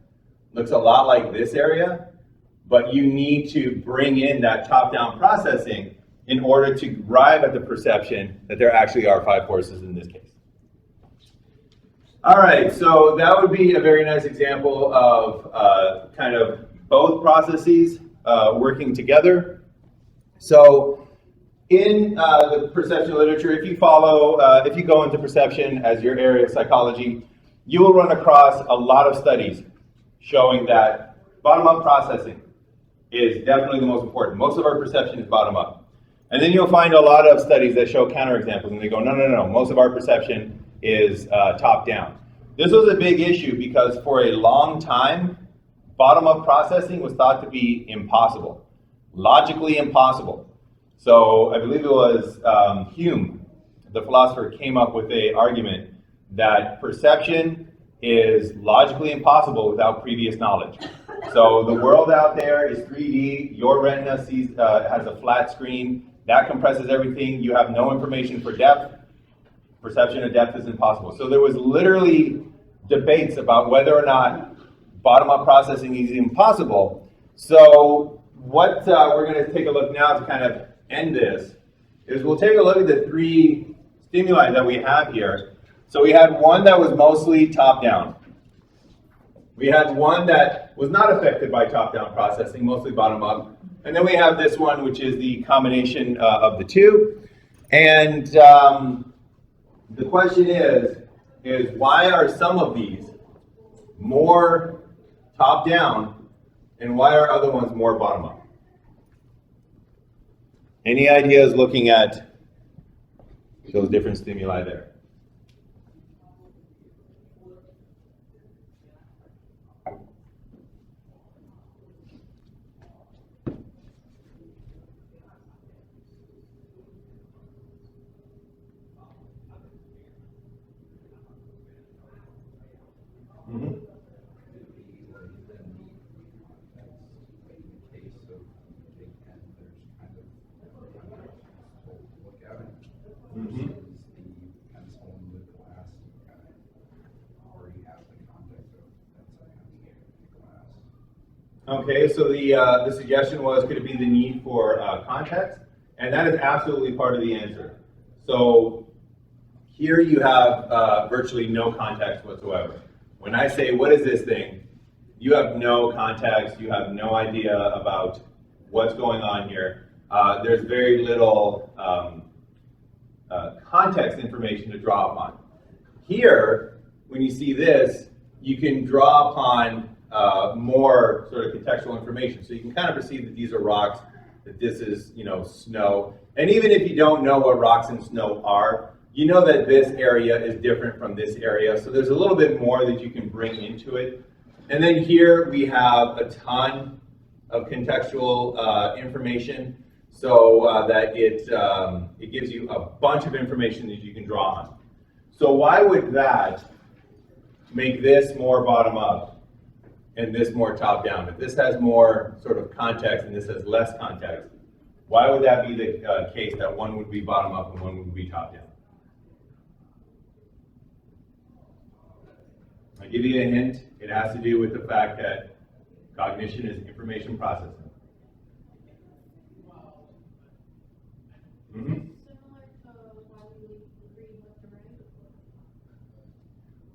looks a lot like this area. But you need to bring in that top-down processing in order to arrive at the perception that there actually are 5 horses in this case. All right, so that would be a very nice example of kind of both processes working together. So in the perception literature, if you go into perception as your area of psychology, you will run across a lot of studies showing that bottom-up processing is definitely the most important. Most of our perception is bottom-up. And then you'll find a lot of studies that show counterexamples, and they go, no, most of our perception is top-down. This was a big issue because for a long time, bottom-up processing was thought to be impossible, logically impossible. So I believe it was Hume, the philosopher, came up with an argument that perception is logically impossible without previous knowledge. So the world out there is 3D. Your retina has a flat screen. That compresses everything. You have no information for depth. Perception of depth is impossible. So there was literally debates about whether or not bottom-up processing is impossible. So what we're going to take a look now to kind of end this is we'll take a look at the 3 stimuli that we have here. So we had one that was mostly top-down. We had one that was not affected by top-down processing, mostly bottom-up. And then we have this one, which is the combination of the 2. And the question is why are some of these more top-down and why are other ones more bottom-up? Any ideas looking at those different stimuli there? Okay, so the suggestion was, could it be the need for context? And that is absolutely part of the answer. So here you have virtually no context whatsoever. When I say, what is this thing? You have no context, you have no idea about what's going on here. There's very little context information to draw upon. Here, when you see this, you can draw upon more sort of contextual information. So you can kind of perceive that these are rocks, that this is, snow. And even if you don't know what rocks and snow are, you know that this area is different from this area. So there's a little bit more that you can bring into it. And then here we have a ton of contextual information, so that it gives you a bunch of information that you can draw on. So why would that make this more bottom up and this more top down? If this has more sort of context and this has less context, why would that be the case that one would be bottom up and one would be top down? I'll give you a hint. It has to do with the fact that cognition is information processing. Mm-hmm. Similar to why we read left to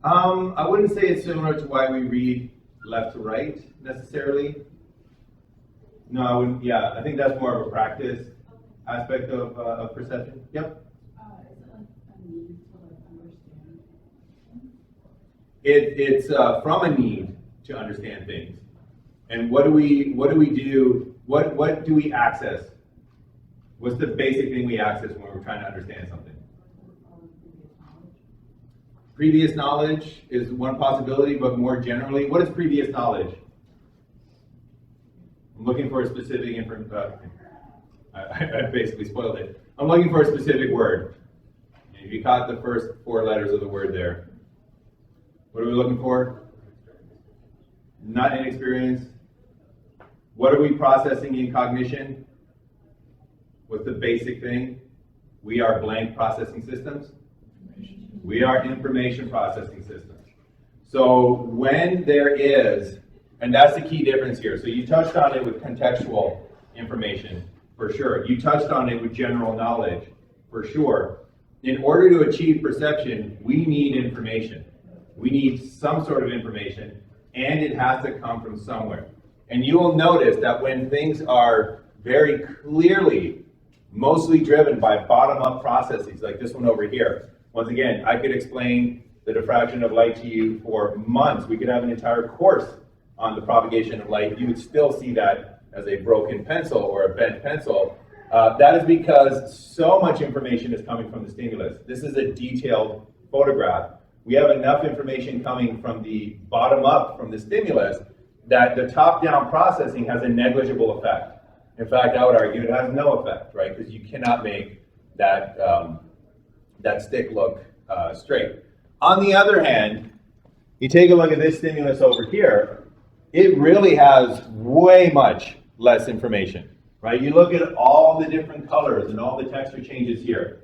right? I wouldn't say it's similar to why we read left to right necessarily. No, I wouldn't. Yeah, I think that's more of a practice aspect of perception. Yep. Is it like a need to understand? It's from a need to understand things. And what do we do? What do we access? What's the basic thing we access when we're trying to understand something? Previous knowledge is one possibility, but more generally, what is previous knowledge? I'm looking for a specific information. I basically spoiled it. I'm looking for a specific word. And if you caught the first 4 letters of the word there, what are we looking for? Not inexperienced. What are we processing in cognition? What's the basic thing? We are blank processing systems. We are information processing systems. So when there is, and that's the key difference here. So you touched on it with contextual information, for sure. You touched on it with general knowledge, for sure. In order to achieve perception, we need information. We need some sort of information, and it has to come from somewhere. And you will notice that when things are very clearly mostly driven by bottom-up processes, like this one over here. Once again, I could explain the diffraction of light to you for months. We could have an entire course on the propagation of light. You would still see that as a broken pencil or a bent pencil. That is because so much information is coming from the stimulus. This is a detailed photograph. We have enough information coming from the bottom up, from the stimulus, that the top-down processing has a negligible effect. In fact, I would argue it has no effect, right? Because you cannot make that, that stick look straight. On the other hand, you take a look at this stimulus over here, it really has way much less information, right? You look at all the different colors and all the texture changes here.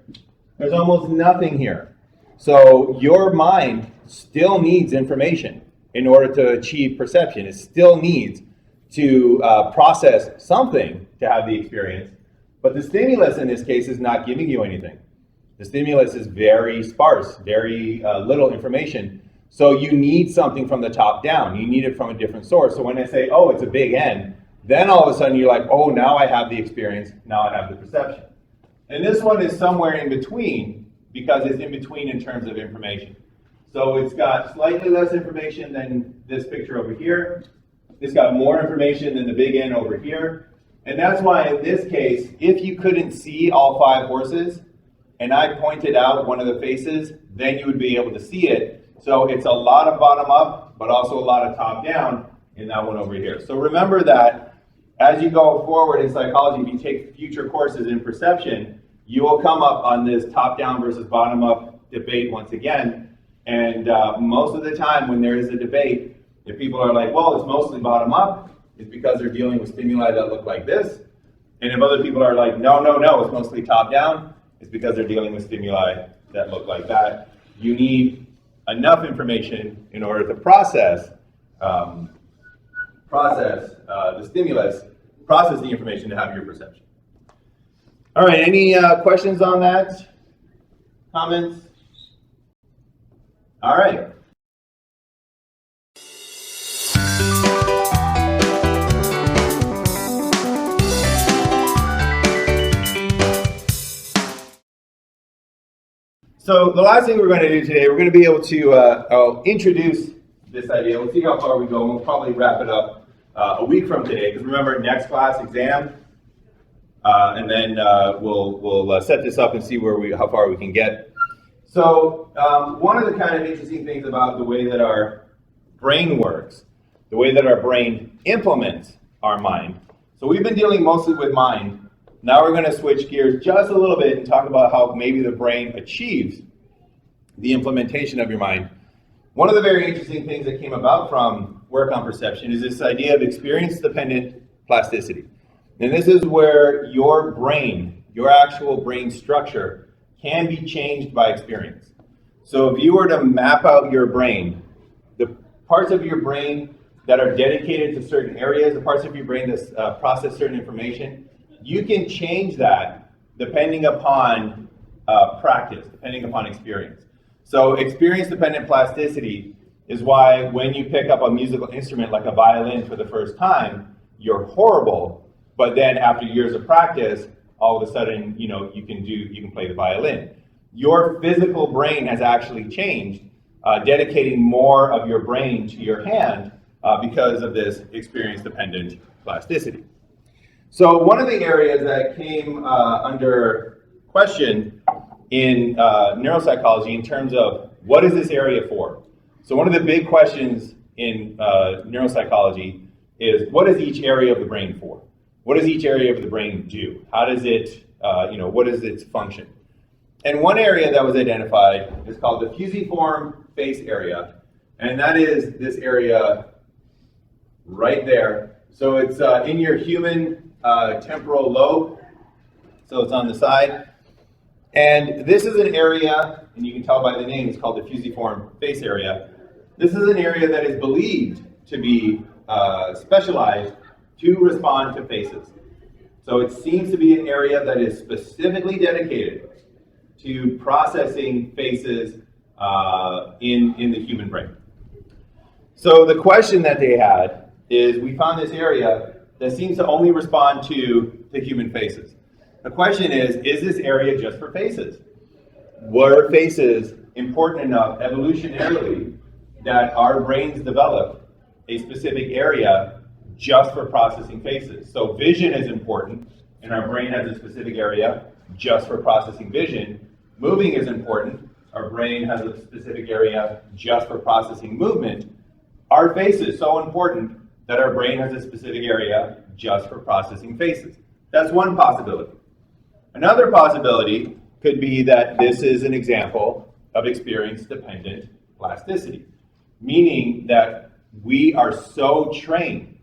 There's almost nothing here. So your mind still needs information in order to achieve perception. It still needs to process something to have the experience. But the stimulus in this case is not giving you anything. The stimulus is very sparse, very little information. So you need something from the top down. You need it from a different source. So when I say, oh, it's a big N, then all of a sudden you're like, oh, now I have the experience, now I have the perception. And this one is somewhere in between, because it's in between in terms of information. So it's got slightly less information than this picture over here. It's got more information than the big N over here. And that's why in this case, if you couldn't see all 5 horses, and I pointed out one of the faces, then you would be able to see it. So it's a lot of bottom up, but also a lot of top down in that one over here. So remember that as you go forward in psychology, if you take future courses in perception, you will come up on this top down versus bottom up debate once again. And most of the time when there is a debate, if people are like, well, it's mostly bottom up, it's because they're dealing with stimuli that look like this. And if other people are like, no, it's mostly top down, it's because they're dealing with stimuli that look like that. You need enough information in order to process the stimulus, process the information to have your perception. All right, any questions on that? Comments? All right. So the last thing we're going to do today, we're going to be able to I'll introduce this idea. We'll see how far we go, and we'll probably wrap it up a week from today. Because remember, next class, exam, and then we'll set this up and see how far we can get. So one of the kind of interesting things about the way that our brain works, the way that our brain implements our mind. So we've been dealing mostly with mind. Now we're going to switch gears just a little bit and talk about how maybe the brain achieves the implementation of your mind. One of the very interesting things that came about from work on perception is this idea of experience-dependent plasticity. And this is where your brain, your actual brain structure, can be changed by experience. So if you were to map out your brain, the parts of your brain that are dedicated to certain areas, the parts of your brain that process certain information, you can change that depending upon practice, depending upon experience. So experience-dependent plasticity is why when you pick up a musical instrument like a violin for the first time, you're horrible, but then after years of practice, all of a sudden, you can play the violin. Your physical brain has actually changed, dedicating more of your brain to your hand because of this experience-dependent plasticity. So one of the areas that came under question in neuropsychology in terms of what is this area for? So one of the big questions in neuropsychology is what is each area of the brain for? What does each area of the brain do? How does it, what is its function? And one area that was identified is called the fusiform face area, and that is this area right there. So it's in your human temporal lobe, so it's on the side. And this is an area, and you can tell by the name, it's called the fusiform face area. This is an area that is believed to be specialized to respond to faces. So it seems to be an area that is specifically dedicated to processing faces in the human brain. So the question that they had is, we found this area that seems to only respond to the human faces. The question is this area just for faces? Were faces important enough evolutionarily that our brains developed a specific area just for processing faces? So vision is important, and our brain has a specific area just for processing vision. Moving is important. Our brain has a specific area just for processing movement. Our face is so important that our brain has a specific area just for processing faces. That's one possibility. Another possibility could be that this is an example of experience-dependent plasticity, meaning that we are so trained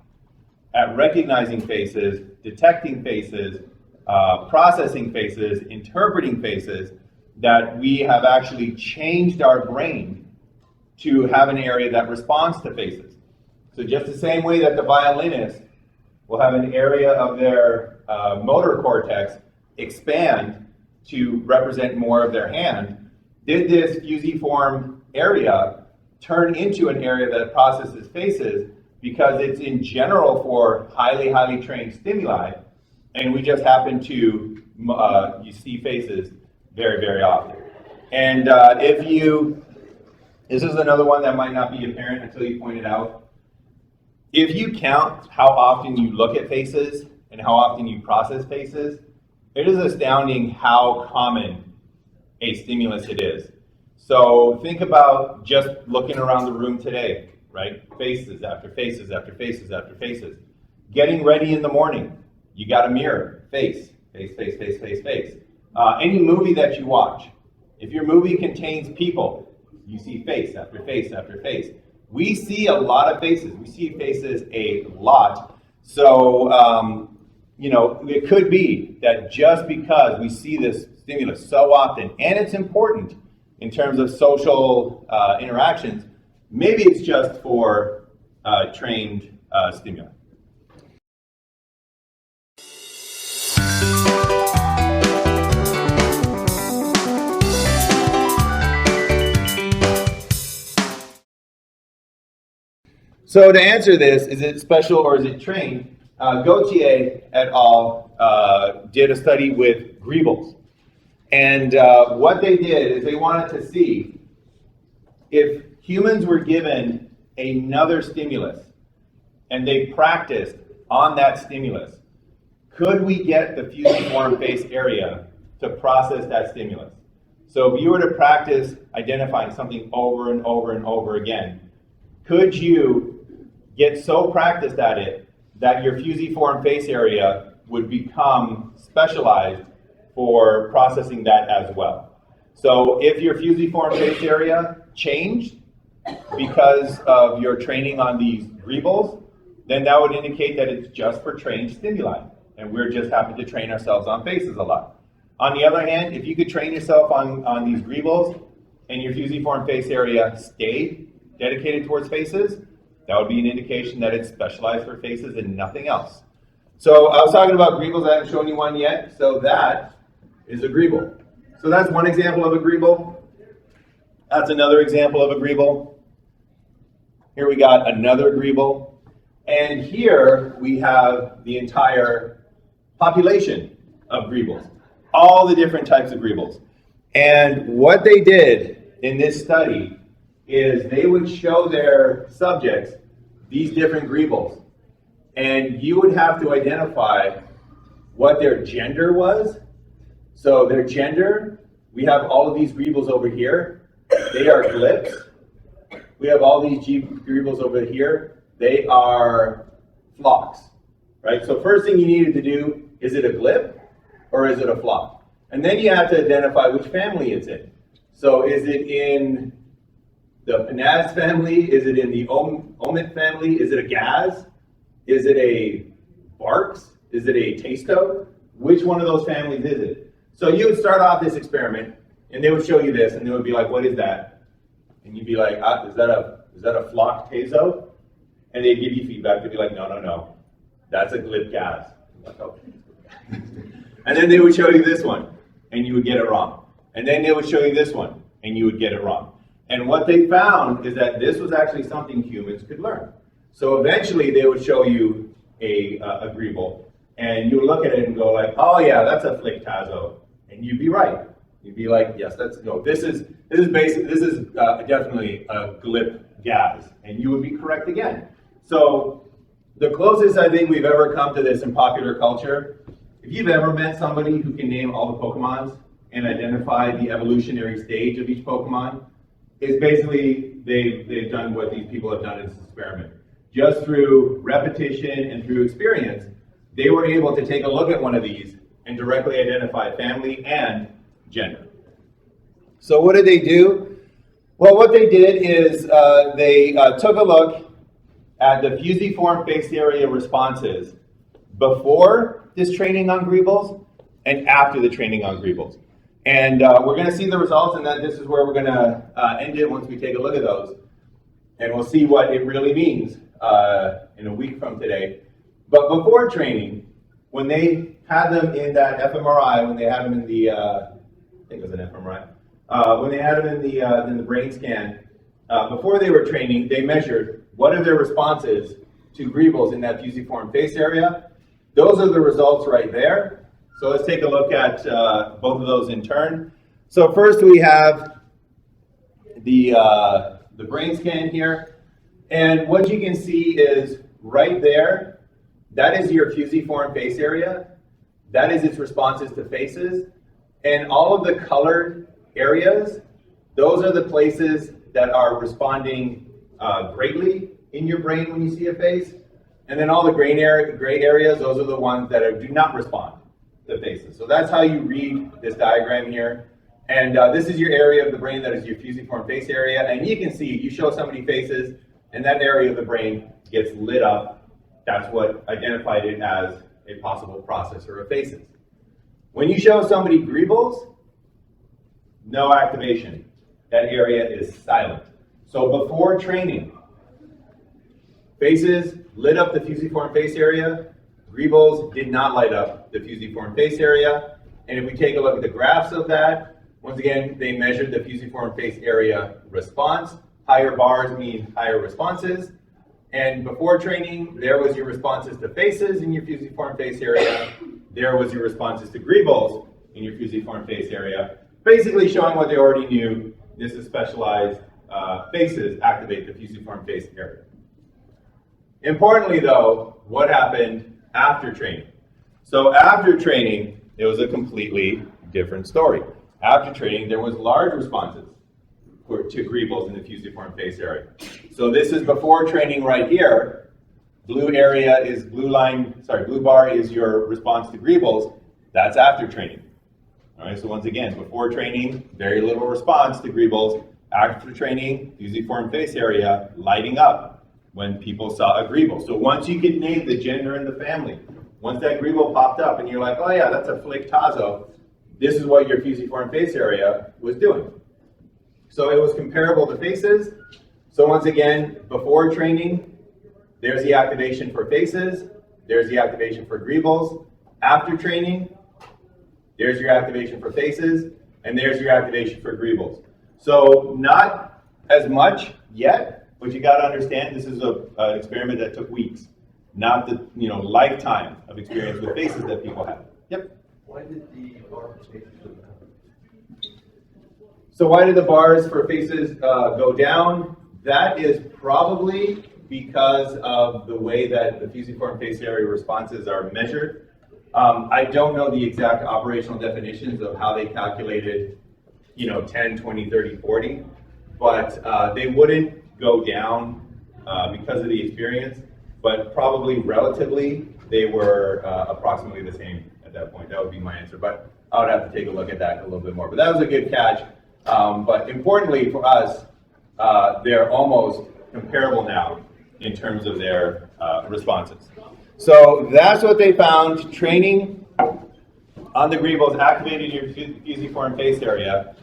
at recognizing faces, detecting faces, processing faces, interpreting faces, that we have actually changed our brain to have an area that responds to faces. So just the same way that the violinist will have an area of their motor cortex expand to represent more of their hand, did this fusiform area turn into an area that processes faces because it's in general for highly, highly trained stimuli, and we just happen to you see faces very, very often. And this is another one that might not be apparent until you point it out. If you count how often you look at faces and how often you process faces, it is astounding how common a stimulus it is. So think about just looking around the room today, right? Faces after faces after faces after faces. Getting ready in the morning, you got a mirror, face, face, face, face, face, face. Any movie that you watch, if your movie contains people, you see face after face after face. We see a lot of faces. We see faces a lot. So, it could be that just because we see this stimulus so often, and it's important in terms of social interactions, maybe it's just for trained stimuli. So to answer this, is it special or is it trained? Gauthier et al. Did a study with Greebles. And what they did is they wanted to see if humans were given another stimulus and they practiced on that stimulus, could we get the fusiform face area to process that stimulus? So if you were to practice identifying something over and over and over again, could you get so practiced at it that your fusiform face area would become specialized for processing that as well? So if your fusiform face area changed because of your training on these Greebles, then that would indicate that it's just for trained stimuli, and we're just happy to train ourselves on faces a lot. On the other hand, if you could train yourself on these Greebles and your fusiform face area stayed dedicated towards faces, that would be an indication that it's specialized for faces and nothing else. So I was talking about Greebles, I haven't shown you one yet, so that is a Greeble. So that's one example of a Greeble. That's another example of a Greeble. Here we got another Greeble. And here we have the entire population of Greebles, all the different types of Greebles. And what they did in this study is they would show their subjects these different Greebles. And you would have to identify what their gender was. So their gender, we have all of these Greebles over here. They are glips. We have all these Greebles over here. They are flocks, right? So first thing you needed to do, is it a glip or is it a flock? And then you have to identify which family it's in. So is it in the Panaz family? Is it in the Omit family? Is it a Gaz? Is it a Barks? Is it a Tissot? Which one of those families is it? So you would start off this experiment, and they would show you this, and they would be like, what is that? And you'd be like, is that a flock Tissot? And they'd give you feedback. They'd be like, no, that's a glib Gaz. Like, okay. And then they would show you this one, and you would get it wrong. And then they would show you this one, and you would get it wrong. And what they found is that this was actually something humans could learn. So eventually they would show you a Greeble, and you would look at it and go like, oh yeah, that's a flick Tazo. And you'd be right. You'd be like, yes, this is definitely a glip Gaz. And you would be correct again. So the closest I think we've ever come to this in popular culture, if you've ever met somebody who can name all the Pokemons and identify the evolutionary stage of each Pokemon, is basically they've done what these people have done in this experiment. Just through repetition and through experience, they were able to take a look at one of these and directly identify family and gender. So what did they do? Well, what they did is they took a look at the fusiform face area responses before this training on Greebles and after the training on Greebles. And we're going to see the results, and then this is where we're going to end it once we take a look at those. And we'll see what it really means in a week from today. But before training, when they had them in that fMRI, when they had them in the, I think it was an fMRI, when they had them in the brain scan, before they were training, they measured what are their responses to Greebles in that fusiform face area. Those are the results right there. So let's take a look at both of those in turn. So first we have the brain scan here. And what you can see is right there, that is your fusiform face area. That is its responses to faces. And all of the colored areas, those are the places that are responding greatly in your brain when you see a face. And then all the gray areas, those are the ones that do not respond to faces. So that's how you read this diagram here. And this is your area of the brain that is your fusiform face area. And you can see, you show somebody faces, and that area of the brain gets lit up. That's what identified it as a possible processor of faces. When you show somebody Greebles, no activation. That area is silent. So before training, faces lit up the fusiform face area. Greebles did not light up the fusiform face area. And if we take a look at the graphs of that, once again, they measured the fusiform face area response. Higher bars mean higher responses. And before training, there was your responses to faces in your fusiform face area. There was your responses to Greebles in in your fusiform face area, basically showing what they already knew. This is specialized faces activate the fusiform face area. Importantly though, what happened after training? So after training, it was a completely different story. After training, there was large responses to Greebles in the fusiform face area. So this is before training right here. Blue area is blue bar is your response to Greebles. That's after training. All right, so once again, before training, very little response to Greebles. After training, fusiform face area lighting up when people saw a Greeble. So once you could name the gender and the family, once that Greeble popped up and you're like, oh yeah, that's a flake tazo, this is what your fusiform face area was doing. So it was comparable to faces. So once again, before training, there's the activation for faces, there's the activation for Greebles. After training, there's your activation for faces, and there's your activation for Greebles. So not as much yet, but you got to understand this is an experiment that took weeks, not the lifetime of experience with faces that people have. Yep. Why did the bar for faces go down? So why did the bars for faces go down? That is probably because of the way that the fusiform face area responses are measured. I don't know the exact operational definitions of how they calculated 10, 20, 30, 40, but they wouldn't go down because of the experience, but probably relatively they were approximately the same at that point. That would be my answer, but I would have to take a look at that a little bit more. But that was a good catch. But importantly for us, they're almost comparable now in terms of their responses. So that's what they found. Training on the Greebles activated your fusiform face area.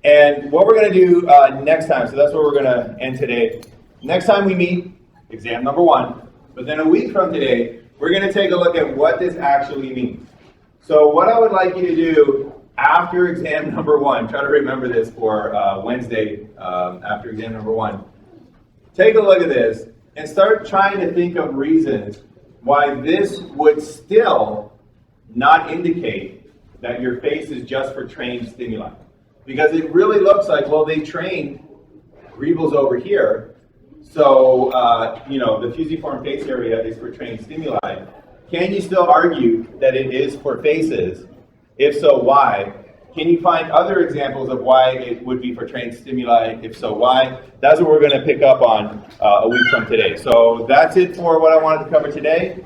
And what we're going to do next time, so that's where we're going to end today. Next time we meet, exam number 1, but then a week from today, we're going to take a look at what this actually means. So what I would like you to do after exam number 1, try to remember this for Wednesday after exam number 1, take a look at this and start trying to think of reasons why this would still not indicate that your face is just for trained stimuli. Because it really looks like, well, they trained Greebles over here, so the fusiform face area is for trained stimuli. Can you still argue that it is for faces? If so, why? Can you find other examples of why it would be for trained stimuli? If so, why? That's what we're going to pick up on a week from today. So that's it for what I wanted to cover today.